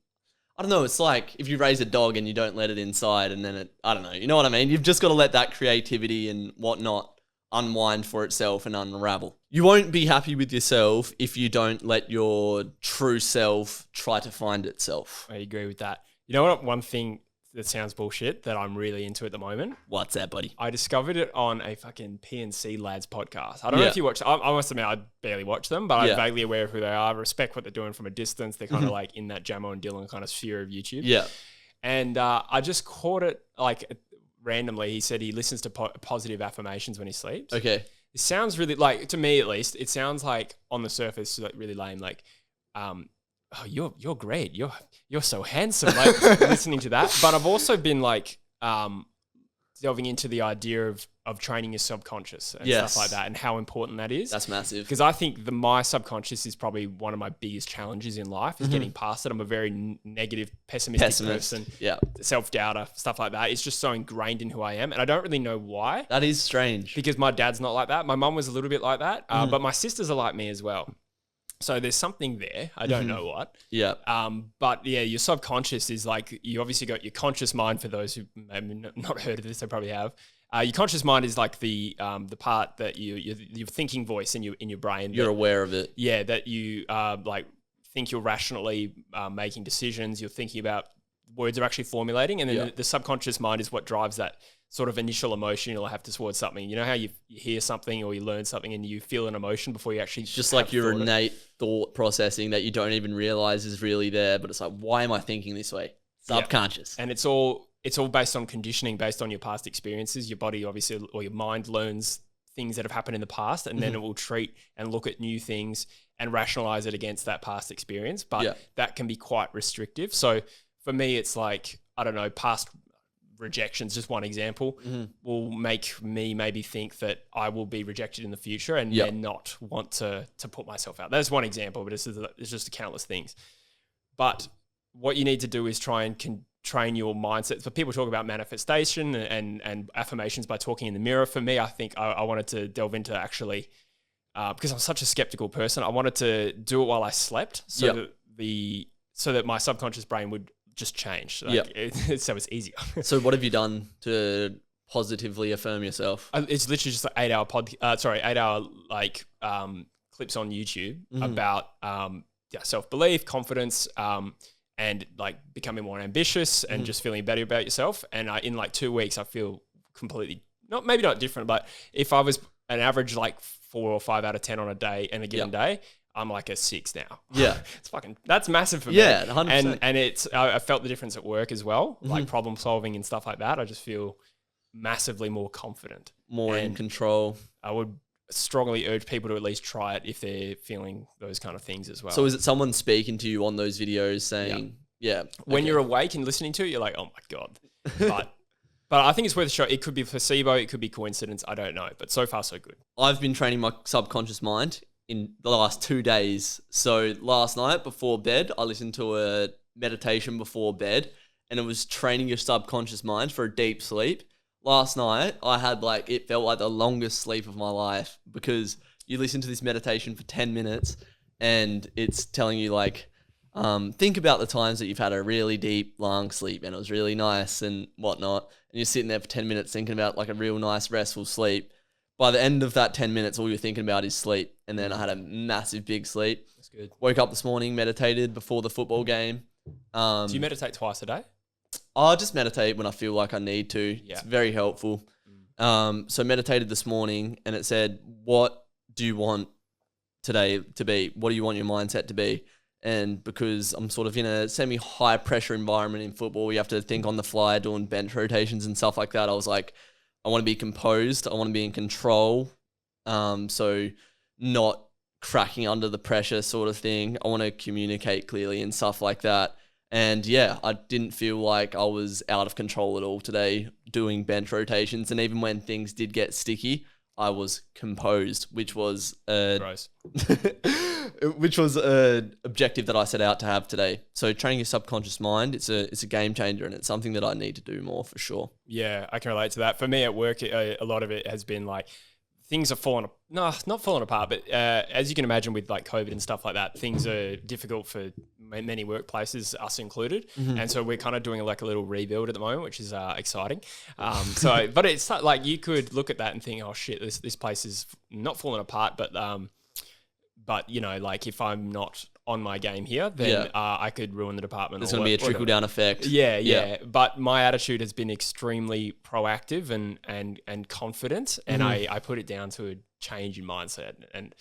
I don't know, it's like if you raise a dog and you don't let it inside and then I don't know, you know what I mean? You've just got to let that creativity and whatnot unwind for itself and unravel. You won't be happy with yourself if you don't let your true self try to find itself. I agree with that. You know what? One thing that sounds bullshit that I'm really into at the moment. What's that, buddy? I discovered it on a fucking PNC Lads podcast. I don't know if you watch. I must admit, I barely watch them, but I'm vaguely aware of who they are. I respect what they're doing from a distance. They're kind of like in that Jamo and Dylan kind of sphere of YouTube. Yeah. And I just caught it like randomly. He said he listens to positive affirmations when he sleeps. Okay. It sounds really like, to me at least, it sounds like on the surface like really lame. Like, oh, you're great. You're so handsome. Like listening to that. But I've also been like delving into the idea of training your subconscious and stuff like that and how important that is. That's massive. Because I think my subconscious is probably one of my biggest challenges in life is getting past it. I'm a very negative, pessimistic person. Yeah. Self-doubter, stuff like that. It's just so ingrained in who I am. And I don't really know why. That is strange. Because my dad's not like that. My mum was a little bit like that. But my sisters are like me as well. So there's something there. I don't know what. Yeah. But yeah, your subconscious is like, you obviously got your conscious mind. For those who maybe not heard of this, they probably have. Your conscious mind is like the part that your thinking voice in your brain. You're aware of it. Yeah, that you like think you're rationally making decisions. You're thinking about words are actually formulating, and then the subconscious mind is what drives that sort of initial emotion you'll have towards something. You know how you hear something or you learn something and you feel an emotion before you actually just like your innate thought processing that you don't even realize is really there, but it's like, why am I thinking this way? Subconscious. And it's all it's all based on conditioning, based on your past experiences. Your body obviously, or your mind learns things that have happened in the past, and then it will treat and look at new things and rationalize it against that past experience. But that can be quite restrictive. So for me, it's like, I don't know, past rejections, just one example, will make me maybe think that I will be rejected in the future and then not want to put myself out. That's one example, but it's just countless things. But what you need to do is try and train your mindset. So people talk about manifestation and affirmations by talking in the mirror. For me, I think I wanted to delve into actually, because I'm such a skeptical person, I wanted to do it while I slept so that my subconscious brain would just change. So it's easier. So what have you done to positively affirm yourself? It's literally just an 8 hour 8 hour clips on YouTube about self-belief, confidence, and like becoming more ambitious and just feeling better about yourself. And in like 2 weeks, I feel completely, maybe not different, but if I was an average like 4 or 5 out of 10 on a day and a given day, I'm like a 6 now. Yeah. That's massive for me. Yeah, 100%. And I felt the difference at work as well, like problem solving and stuff like that. I just feel massively more confident. More in control. I would strongly urge people to at least try it if they're feeling those kind of things as well. So is it someone speaking to you on those videos saying, when you're awake and listening to it, you're like, oh my God. But I think it's worth a shot. It could be placebo, it could be coincidence. I don't know. But so far, so good. I've been training my subconscious mind in the last 2 days. So last night before bed, I listened to a meditation before bed, and it was training your subconscious mind for a deep sleep. Last night, I had it felt like the longest sleep of my life, because you listen to this meditation for 10 minutes and it's telling you think about the times that you've had a really deep, long sleep and it was really nice and whatnot. And you're sitting there for 10 minutes thinking about a real nice, restful sleep. By the end of that 10 minutes, all you're thinking about is sleep. And then I had a massive, big sleep. That's good. Woke up this morning, meditated before the football game. Do you meditate twice a day? I just meditate when I feel like I need to. Yeah. It's very helpful. So meditated this morning, and it said, what do you want today to be? What do you want your mindset to be? And because I'm sort of in a semi-high pressure environment in football, you have to think on the fly, doing bench rotations and stuff like that. I was like, I want to be composed. I want to be in control. So not cracking under the pressure sort of thing. I want to communicate clearly and stuff like that. And I didn't feel like I was out of control at all today doing bench rotations. And even when things did get sticky, I was composed, which was which was an objective that I set out to have today. So training your subconscious mind, it's a game changer, and it's something that I need to do more for sure. Yeah, I can relate to that. For me at work, a lot of it has been things are not falling apart, but as you can imagine with COVID and stuff like that, things are difficult for many workplaces, us included. And so we're kind of doing a little rebuild at the moment, which is exciting. But it's you could look at that and think, oh shit, this place is not falling apart, but if I'm not on my game here, then I could ruin the department. There's going to be a trickle down effect. Yeah. But my attitude has been extremely proactive and confident, and I put it down to a change in mindset. And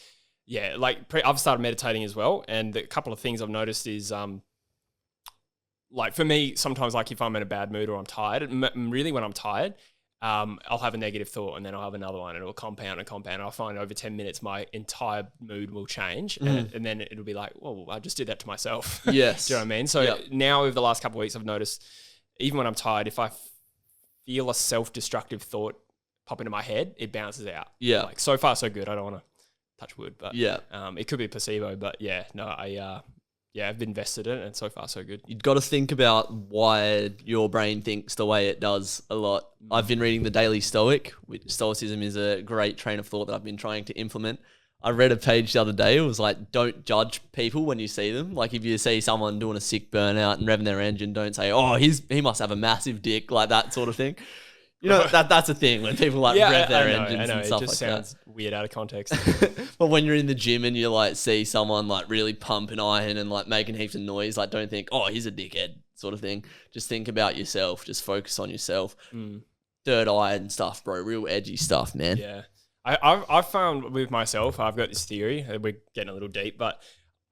I've started meditating as well. And a couple of things I've noticed is, for me, sometimes if I'm in a bad mood or I'm tired, really when I'm tired, I'll have a negative thought and then I'll have another one and it'll compound and compound. I'll find over 10 minutes, my entire mood will change and then it'll be like, well, I just did that to myself. Yes. Do you know what I mean? So now over the last couple of weeks, I've noticed even when I'm tired, if I feel a self-destructive thought pop into my head, it bounces out. Yeah. So far, so good. I don't want to touch wood, but it could be a placebo, but I've invested in it and so far so good. You've got to think about why your brain thinks the way it does a lot. I've been reading The Daily Stoic, which Stoicism is a great train of thought that I've been trying to implement. I read a page the other day. It was don't judge people when you see them. If you see someone doing a sick burnout and revving their engine, don't say, oh, he must have a massive dick, that sort of thing. You know, that's a thing when people rev their engines and stuff like that. It just sounds weird out of context. But when you're in the gym and you see someone really pumping iron and making heaps of noise, don't think, oh, he's a dickhead sort of thing. Just think about yourself. Just focus on yourself. Third eye and stuff, bro. Real edgy stuff, man. Yeah. I've found with myself, I've got this theory. We're getting a little deep, but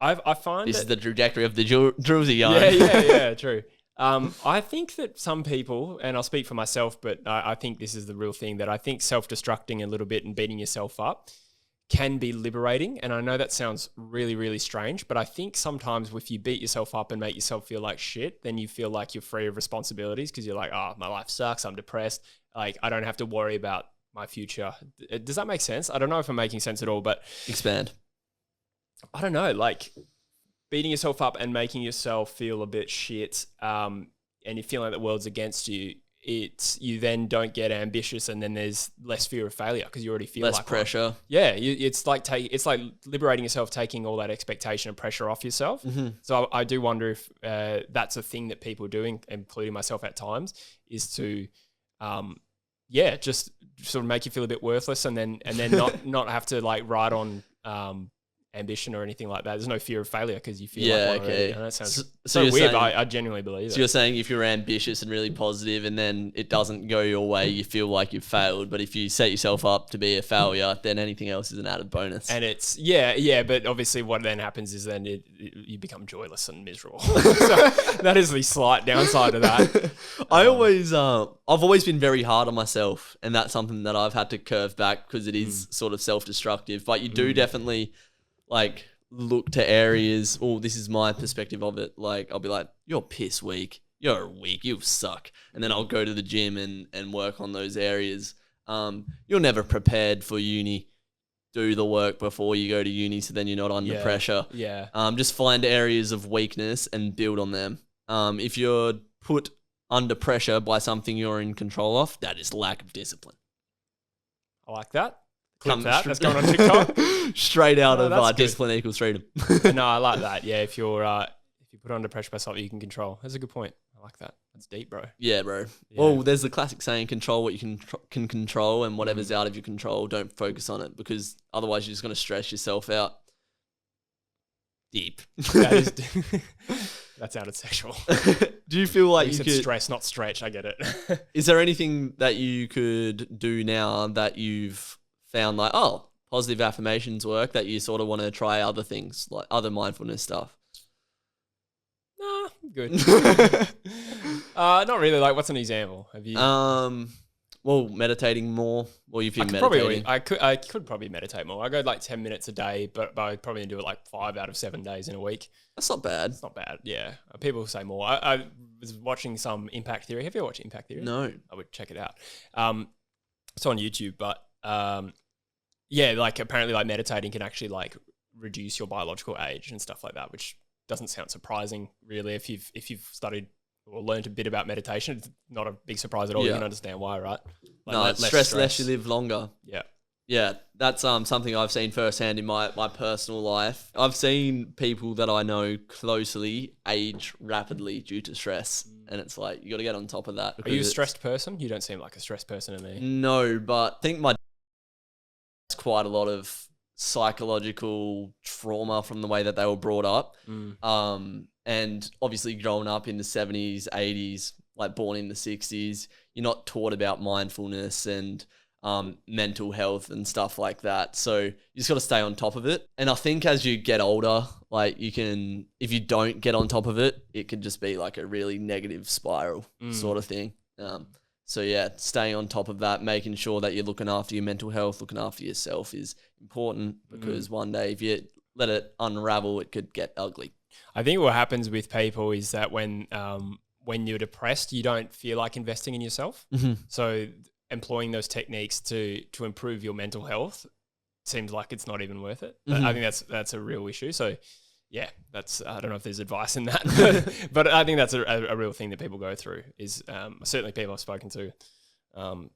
I find this is the trajectory of the Drewzy Yarn. Yeah, true. I think that some people, and I'll speak for myself, but I think this is the real thing, that I think self-destructing a little bit and beating yourself up can be liberating. And I know that sounds really, really strange, but I think sometimes if you beat yourself up and make yourself feel like shit, then you feel like you're free of responsibilities because you're like, oh, my life sucks. I'm depressed. Like, I don't have to worry about my future. Does that make sense? I don't know if I'm making sense at all, but Expand. I don't know, like beating yourself up and making yourself feel a bit shit, and you feel like the world's against you, you then don't get ambitious, and then there's less fear of failure because you already feel Less like pressure. Yeah, it's like liberating yourself, taking all that expectation and pressure off yourself. Mm-hmm. So I do wonder if that's a thing that people are doing, including myself at times, is to just sort of make you feel a bit worthless, and then not have to like ride on ambition or anything like that. There's no fear of failure because you feel like one already. And that sounds so weird, saying, but I genuinely believe it. So you're saying if you're ambitious and really positive and then it doesn't go your way, you feel like you've failed. But if you set yourself up to be a failure, then anything else is an added bonus. And it's, but obviously what then happens is then you become joyless and miserable. So that is the slight downside of that. I've always been very hard on myself, and that's something that I've had to curve back because it is sort of self-destructive. But you do definitely like look to areas. Oh, this is my perspective of it. Like I'll be like, you're piss weak. You're weak. You suck. And then I'll go to the gym and work on those areas. You're never prepared for uni. Do the work before you go to uni, so then you're not under pressure. Yeah. Just find areas of weakness and build on them. If you're put under pressure by something you're in control of, that is lack of discipline. I like that. Clip that. That's going on TikTok. Straight out of discipline equals freedom. No, I like that. Yeah, if you're put under pressure by something you can control, that's a good point. I like that. That's deep, bro. Yeah, bro. Yeah. Well, there's the classic saying: control what you can control, and whatever's out of your control, don't focus on it, because otherwise you're just going to stress yourself out. Deep. That is. That sounded sexual. Do you feel like you said stress, not stretch? I get it. Is there anything that you could do now that you've found like, oh, positive affirmations work, that you sort of want to try other things, like other mindfulness stuff? Nah, good. Not really. Like, what's an example? Have you? Well, meditating more. Well, you've been meditating. I could probably meditate more. I go like 10 minutes a day, but I probably do it like 5 out of 7 days in a week. That's not bad. It's not bad. Yeah, people say more. I was watching some Impact Theory. Have you ever watched Impact Theory? No. I would check it out. It's on YouTube, but like apparently like meditating can actually like reduce your biological age and stuff like that, which doesn't sound surprising really if you've studied or learned a bit about meditation. It's not a big surprise at all. You can understand why, right? Like no, stress less, you live longer. Yeah. Yeah, that's something I've seen firsthand in my personal life. I've seen people that I know closely age rapidly due to stress, and it's like you got to get on top of that. Are you a stressed person? You don't seem like a stressed person to me. No, but I think my has quite a lot of psychological trauma from the way that they were brought up. And obviously growing up in the 70s, 80s, like born in the 60s, you're not taught about mindfulness and mental health and stuff like that. So you just got to stay on top of it. And I think as you get older, like you can, if you don't get on top of it, it could just be like a really negative spiral sort of thing. So yeah, staying on top of that, making sure that you're looking after your mental health, looking after yourself is important, because one day if you let it unravel, it could get ugly. I think what happens with people is that when you're depressed, you don't feel like investing in yourself. So employing those techniques to improve your mental health seems like it's not even worth it. I think that's a real issue. So yeah, I don't know if there's advice in that, but I think that's a real thing that people go through is certainly people I've spoken to.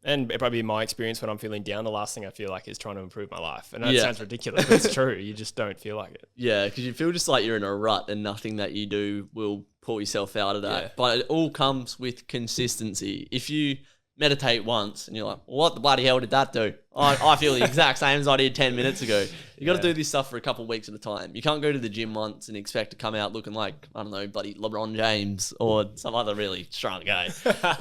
And probably in my experience, when I'm feeling down, the last thing I feel like is trying to improve my life. And that sounds ridiculous, but it's true. You just don't feel like it. Yeah, because you feel just like you're in a rut and nothing that you do will pull yourself out of that. Yeah. But it all comes with consistency. If you meditate once and you're like, well, what the bloody hell did that do? I feel the exact same as I did 10 minutes ago. You got to do this stuff for a couple of weeks at a time. You can't go to the gym once and expect to come out looking like, I don't know, bloody LeBron James or some other really strong guy.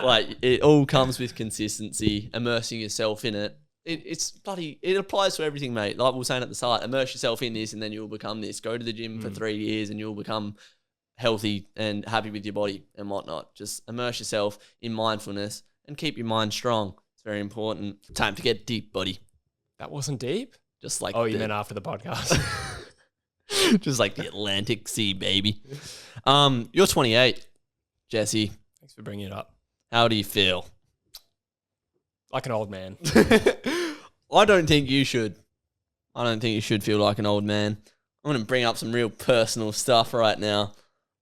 Like, it all comes with consistency, immersing yourself in it. It applies to everything, mate. Like we were saying at the start, immerse yourself in this and then you'll become this. Go to the gym for 3 years and you'll become healthy and happy with your body and whatnot. Just immerse yourself in mindfulness and keep your mind strong. It's very important. Time to get deep, buddy. That wasn't deep? Just like you meant after the podcast. just like the Atlantic Sea, baby. You're 28, Jesse. Thanks for bringing it up. How do you feel? Like an old man. I don't think you should. I don't think you should feel like an old man. I'm going to bring up some real personal stuff right now.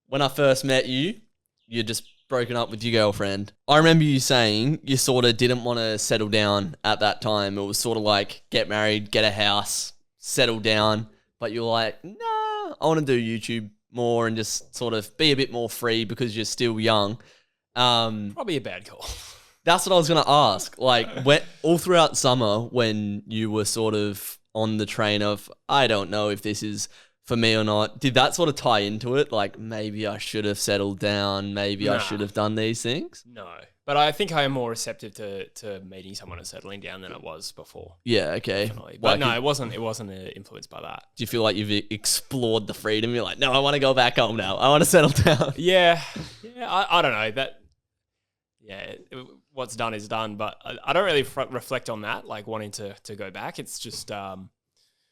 When I first met you, you'd just broken up with your girlfriend. I remember you saying you sort of didn't want to settle down at that time. It was sort of like get married, get a house, settle down. But you're like, nah, I want to do YouTube more and just sort of be a bit more free because you're still young. Probably a bad call. That's what I was going to ask. Like, all throughout summer when you were sort of on the train of, I don't know if this is for me or not, did that sort of tie into it? Like, maybe I should have settled down. Maybe I should have done these things? No. But I think I am more receptive to meeting someone and settling down than I was before. Yeah, okay. Definitely. But no, it wasn't influenced by that. Do you feel like you've explored the freedom? You're like, no, I want to go back home now. I want to settle down. Yeah. I don't know. What's done is done, but I don't really reflect on that, like wanting to go back. It's just... Do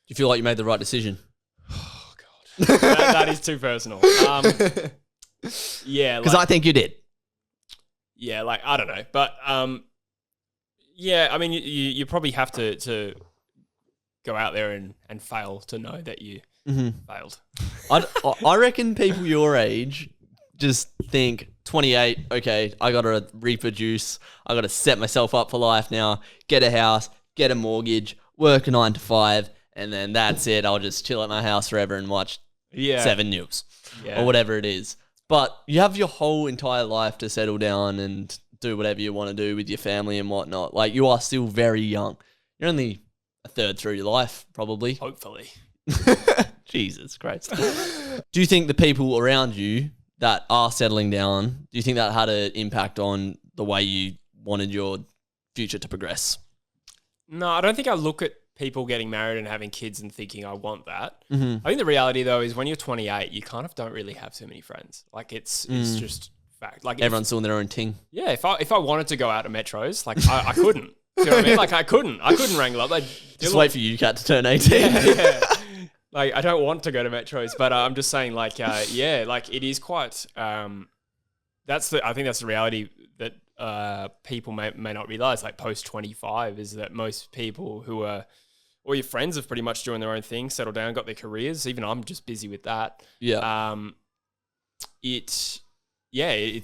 you feel like you made the right decision? Oh, God. that is too personal. Yeah. Because I think you did. Yeah, like, I don't know. But, yeah, I mean, you probably have to go out there and fail to know that you failed. I reckon people your age just think 28, okay, I got to reproduce. I got to set myself up for life now, get a house, get a mortgage, work a 9 to 5, and then that's it. I'll just chill at my house forever and watch 7 News or whatever it is. But you have your whole entire life to settle down and do whatever you want to do with your family and whatnot. Like, you are still very young. You're only a third through your life, probably. Hopefully. Jesus Christ. Do you think the people around you that are settling down, do you think that had an impact on the way you wanted your future to progress? No, I don't think I look at people getting married and having kids and thinking I want that. Mm-hmm. I think the reality though is when you're 28, you kind of don't really have too many friends. Like it's just fact. Like everyone's doing their own thing. Yeah, if I wanted to go out to metros, like I couldn't. Do you know what I mean? Like I couldn't wrangle up. Just wait for you, cat, to turn 18. Yeah. Like I don't want to go to metros, but I'm just saying, like, like it is quite. I think that's the reality that people may not realize. Like post 25, is that most people who are, or your friends have pretty much doing their own thing, settled down, got their careers. Even I'm just busy with that. Yeah. It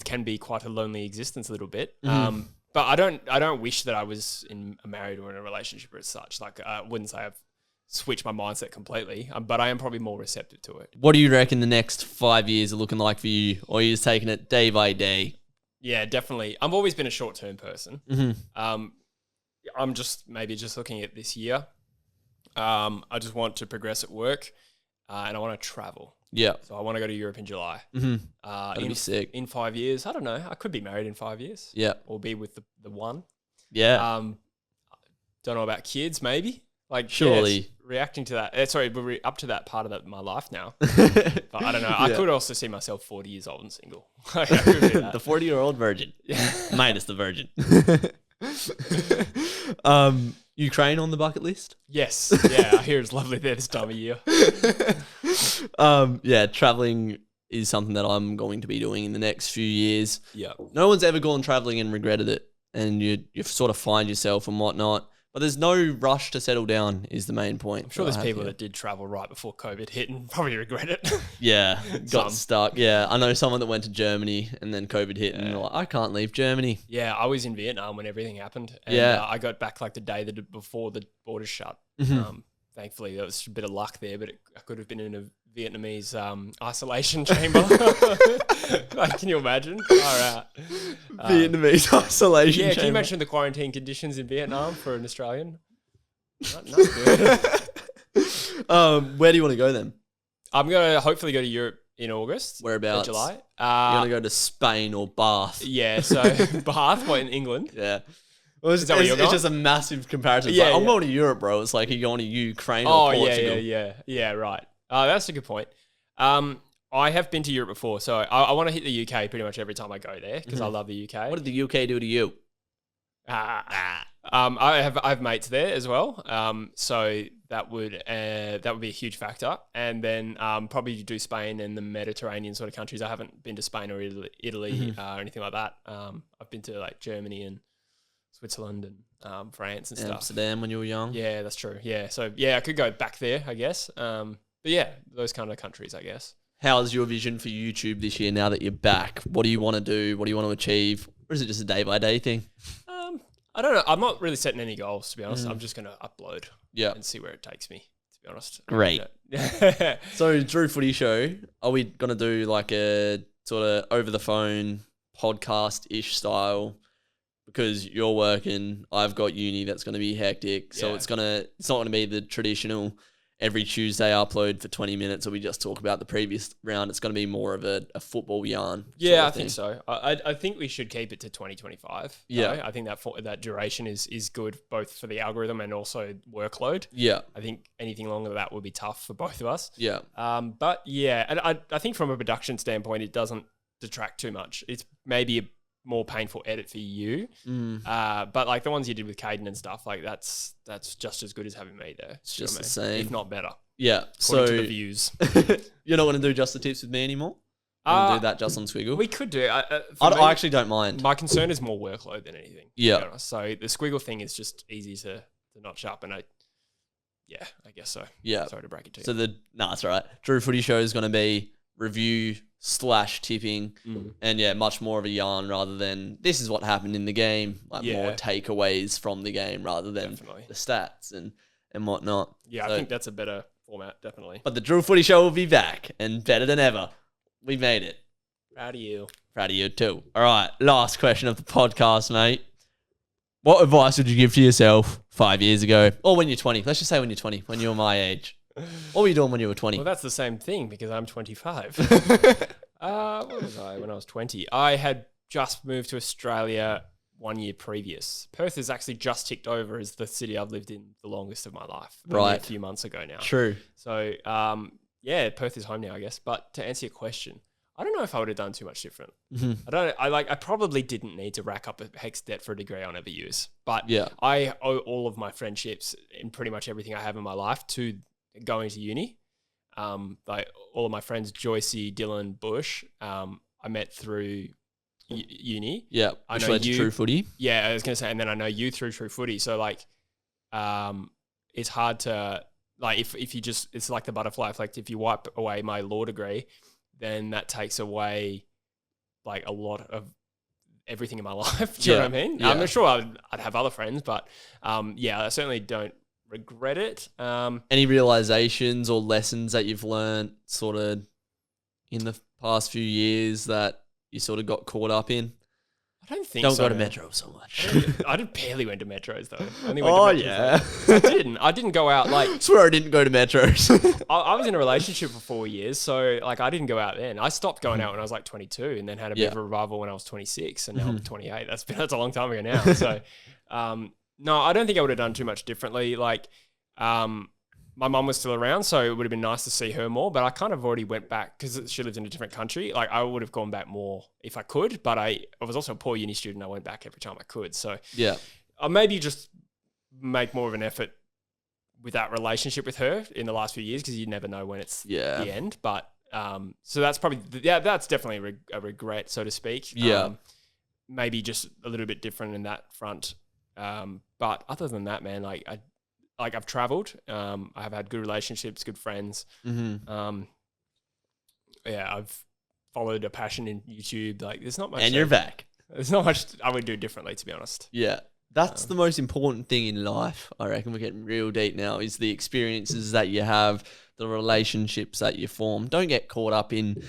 can be quite a lonely existence a little bit. Mm-hmm. But I don't wish that I was married or in a relationship as such. Like I wouldn't say I've switch my mindset completely, but I am probably more receptive to it. What do you reckon the next 5 years are looking like for you? Or are you just taking it day by day? Yeah, definitely. I've always been a short-term person. Mm-hmm. I'm just looking at this year. I just want to progress at work and I want to travel. Yeah. So I want to go to Europe in July. Mm-hmm. That'd be sick. In 5 years, I don't know. I could be married in 5 years. Yeah. Or be with the one. Yeah. Don't know about kids, maybe. Like surely reacting to that. We're up to that part of my life now. But I don't know. I could also see myself 40 years old and single. I could do that. The 40-year-old virgin. Minus the virgin. Ukraine on the bucket list? Yes. Yeah, I hear it's lovely there this time of year. Traveling is something that I'm going to be doing in the next few years. Yeah. No one's ever gone traveling and regretted it. And you sort of find yourself and whatnot. But there's no rush to settle down is the main point. I'm sure there's people that did travel right before COVID hit and probably regret it. Yeah, got stuck. Yeah, I know someone that went to Germany and then COVID hit and they're like, I can't leave Germany. Yeah, I was in Vietnam when everything happened. And, I got back like the day before the borders shut. Mm-hmm. Thankfully, there was a bit of luck there, but I could have been in a Vietnamese isolation chamber. Like, can you imagine? All right. Vietnamese isolation chamber. Can you mention the quarantine conditions in Vietnam for an Australian? Not good. Where do you want to go then? I'm going to hopefully go to Europe in August. Whereabouts? July. You're going to go to Spain or Bath? Yeah, so Bath, in England? Yeah. Well, it's just a massive comparison. Yeah, I'm going to Europe, bro. It's like you're going to Ukraine or Portugal. Yeah, right. That's a good point. I'm I have been to Europe before, so I want to hit the UK pretty much every time I go there because I love the UK. What did the UK do to you? I have mates there as well, so that would be a huge factor. And then probably do Spain and the Mediterranean sort of countries. I haven't been to Spain or Italy or anything like that. I've been to like Germany and Switzerland and France and stuff. Amsterdam when you were young. Yeah, that's true. Yeah, so yeah, I could go back there, I guess. But yeah, those kind of countries, I guess. How's your vision for YouTube this year now that you're back? What do you want to do? What do you want to achieve? Or is it just a day-by-day thing? I don't know. I'm not really setting any goals, to be honest. I'm just going to upload and see where it takes me, to be honest. Great. So, Drew Footy Show, are we going to do like a sort of over-the-phone podcast-ish style? Because you're working, I've got uni that's going to be hectic. So, it's not going to be the traditional every Tuesday upload for 20 minutes or we just talk about the previous round. It's going to be more of a football yarn. Yeah, I think so. I think we should keep it to 2025. Yeah. I think that duration is good both for the algorithm and also workload. Yeah. I think anything longer than that would be tough for both of us. Yeah. But yeah, and I think from a production standpoint, it doesn't detract too much. It's maybe a more painful edit for you. But like the ones you did with Caden and stuff, like that's just as good as having me there. It's just the same. If not better. Yeah. According to the views. You're not going to do just the tips with me anymore? You want to do that just on Squiggle? We could do. I actually don't mind. My concern is more workload than anything. Yeah. So the Squiggle thing is just easy to notch up, and I guess so. Yeah. Sorry to break it to you. So it's all right. Drew Footy Show is going to be review/tipping and much more of a yarn rather than this is what happened in the game, like more takeaways from the game rather than the stats and whatnot. Yeah, so, I think that's a better format, definitely. But the Drew Footy Show will be back and better than ever. We made it. Proud of you. Proud of you too. All right, last question of the podcast, mate. What advice would you give to yourself 5 years ago? Or when you're 20? Let's just say when you're 20, when you were my age. What were you doing when you were 20? Well, that's the same thing because I'm 25. What was I when I was 20? I had just moved to Australia 1 year previous. Perth has actually just ticked over as the city I've lived in the longest of my life. Only a few months ago now. True. So, Perth is home now, I guess. But to answer your question, I don't know if I would have done too much different. I probably didn't need to rack up a hex debt for a degree I'll never use. But I owe all of my friendships and pretty much everything I have in my life to going to uni. Like all of my friends, Joycey, Dylan, Bush, I met through uni. Yeah, which led to True Footy. Yeah, I was going to say, and then I know you through True Footy. So like, it's hard to like if you just it's like the butterfly effect. If you wipe away my law degree, then that takes away like a lot of everything in my life. Do you know what I mean? Yeah. I'm not sure I'd have other friends, but I certainly don't regret it. Any realizations or lessons that you've learned sort of in the past few years that you sort of got caught up in? I don't think so. Don't go to Metro so much. I barely went to Metros though. I only went to Metros. I didn't go out like. I swear I didn't go to Metros. I was in a relationship for 4 years, so like I didn't go out then. I stopped going out when I was like 22, and then had a bit of a revival when I was 26, and now I'm 28. That's a long time ago now. So, no, I don't think I would have done too much differently. Like, my mum was still around, so it would have been nice to see her more. But I kind of already went back because she lives in a different country. Like, I would have gone back more if I could. But I was also a poor uni student. I went back every time I could. So I maybe just make more of an effort with that relationship with her in the last few years because you never know when it's the end. But so that's probably that's definitely a regret, so to speak. Maybe just a little bit different in that front. But other than that, man, I've traveled. I have had good relationships, good friends. I've followed a passion in YouTube. Like, there's not much. And you're back. There's not much I would do differently, to be honest. Yeah. That's the most important thing in life. I reckon we're getting real deep now is the experiences that you have, the relationships that you form. Don't get caught up in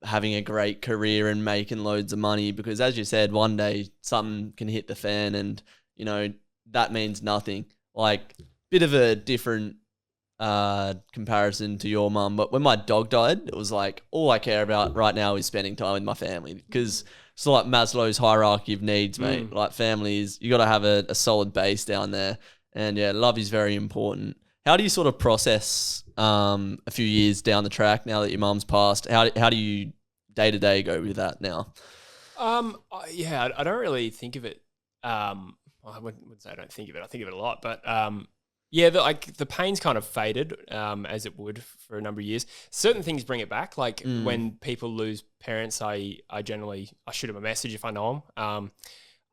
having a great career and making loads of money because, as you said, one day something can hit the fan and, you know, that means nothing. Like, bit of a different comparison to your mum, but when my dog died, it was like, all I care about right now is spending time with my family because it's like Maslow's hierarchy of needs, mate. Like, family is, you got to have a solid base down there. And love is very important. How do you sort of process a few years down the track now that your mum's passed? How do you day to day go with that now? I don't really think of it. I wouldn't say I don't think of it. I think of it a lot, but the pain's kind of faded, as it would for a number of years. Certain things bring it back. Like when people lose parents, I shoot them a message if I know them.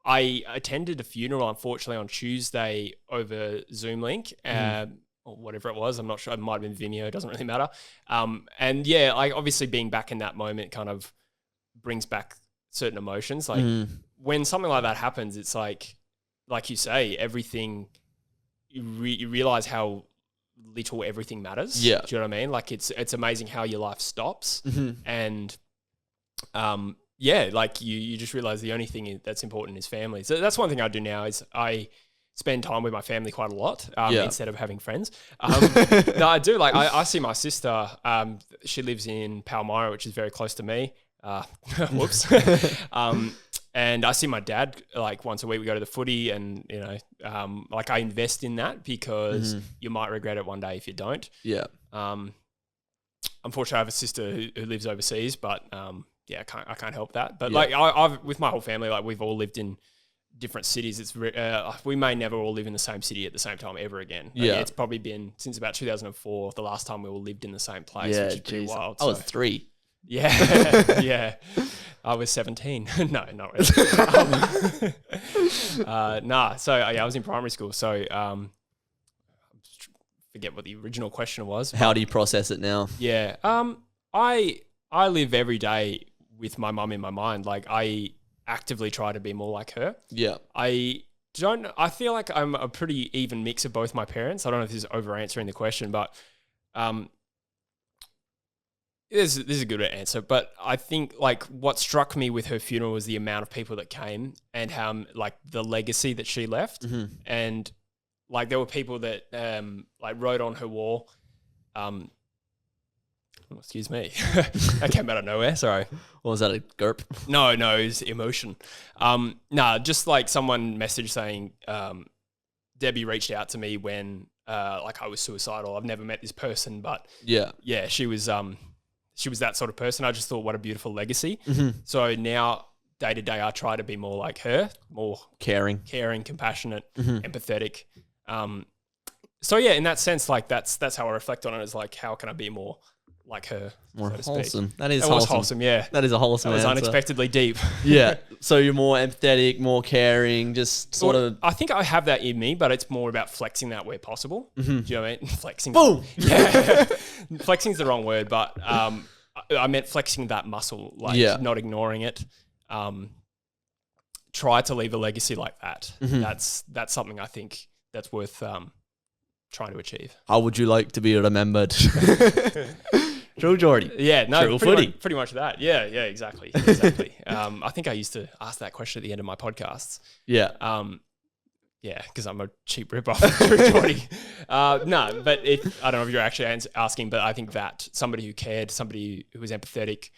I attended a funeral, unfortunately, on Tuesday over Zoom link, or whatever it was. I'm not sure. It might have been Vimeo. It doesn't really matter. Like obviously being back in that moment kind of brings back certain emotions. Like when something like that happens, it's like you say, everything. You realize how little everything matters. Yeah. Do you know what I mean? Like it's amazing how your life stops. And like you just realize the only thing that's important is family. So that's one thing I do now is I spend time with my family quite a lot instead of having friends. No, I do. Like I see my sister. She lives in Palmyra, which is very close to me. Whoops. And I see my dad like once a week. We go to the footy, and like I invest in that because you might regret it one day if you don't. Yeah. Unfortunately, I have a sister who lives overseas, but I can't help that. But like I've with my whole family, like we've all lived in different cities. It's we may never all live in the same city at the same time ever again. It's probably been since about 2004 the last time we all lived in the same place. Which is pretty wild. I was 3. Yeah, yeah. I was 17. No, not really. So I was in primary school. So forget what the original question was. How do you process it now? Yeah. I live every day with my mum in my mind. Like I actively try to be more like her. Yeah. I feel like I'm a pretty even mix of both my parents. I don't know if this is over answering the question, but this is a good answer, but I think like what struck me with her funeral was the amount of people that came and how like the legacy that she left. And like there were people that like wrote on her wall, excuse me, that came out of nowhere. Sorry. What was that, a GURP? No, it was emotion. Just like someone messaged saying, Debbie reached out to me when like I was suicidal. I've never met this person, but yeah, she was that sort of person. I just thought, what a beautiful legacy. So now, day to day, I try to be more like her, more caring, compassionate, empathetic. So yeah, in that sense, like that's how I reflect on it. Is like, how can I be more like her? More so wholesome. That was wholesome. Yeah, that is a wholesome. That was answer. Unexpectedly deep. Yeah. So you're more empathetic, more caring, just sort of. I think I have that in me, but it's more about flexing that where possible. Do you know what I mean? Flexing. Boom. Yeah. Flexing's the wrong word, but I meant flexing that muscle, like not ignoring it. Try to leave a legacy like that. That's something I think that's worth trying to achieve. How would you like to be remembered? True Geordie. Yeah, no, True Footy. Pretty much that. Yeah, exactly. I think I used to ask that question at the end of my podcasts. Yeah. Yeah, because I'm a cheap rip-off of True Geordie. No, but I don't know if you're actually asking, but I think that somebody who cared, somebody who was empathetic,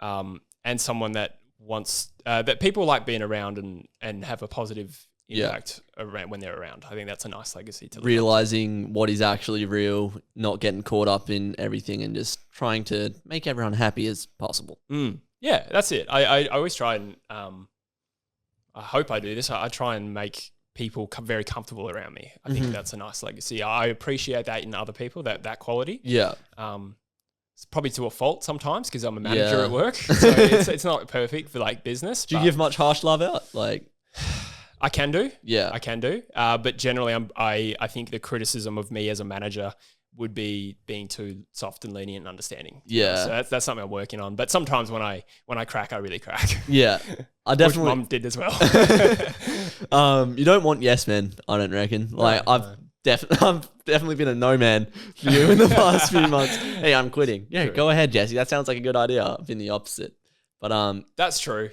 and someone that wants that people like being around and have a positive impact around when they're around. I think that's a nice legacy to realizing what is actually real, not getting caught up in everything, and just trying to make everyone happy as possible. Yeah, that's it. I always try and I hope I do this. I try and make people very comfortable around me. I think that's a nice legacy. I appreciate that in other people, that quality. Yeah. It's probably to a fault sometimes because I'm a manager at work. So it's not perfect for like business. Do you give much harsh love out? Like, I can do. Yeah. I can do. But generally I think the criticism of me as a manager would be being too soft and lenient and understanding. Yeah. So that's something I'm working on. But sometimes when I crack, I really crack. Yeah. I definitely. Which Mum did as well. You don't want yes men, I don't reckon. Like I've definitely been a no man for you in the past few months. Hey, I'm quitting. Yeah, true. Go ahead, Jesse. That sounds like a good idea. I've been the opposite. But that's true.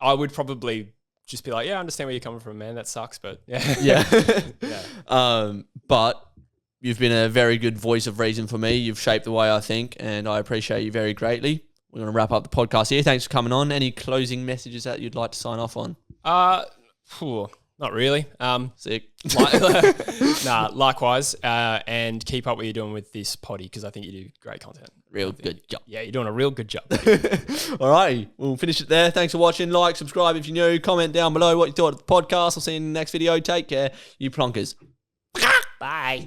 I would probably just be like, yeah, I understand where you're coming from, man. That sucks, but yeah. But you've been a very good voice of reason for me. You've shaped the way I think, and I appreciate you very greatly. We're going to wrap up the podcast here. Thanks for coming on. Any closing messages that you'd like to sign off on? Not Not really. Sick. Likewise. And keep up what you're doing with this potty because I think you do great content. Real good job. Yeah, you're doing a real good job. All right, we'll finish it there. Thanks for watching. Like, subscribe if you're new. Comment down below what you thought of the podcast. I'll see you in the next video. Take care, you plonkers. Bye.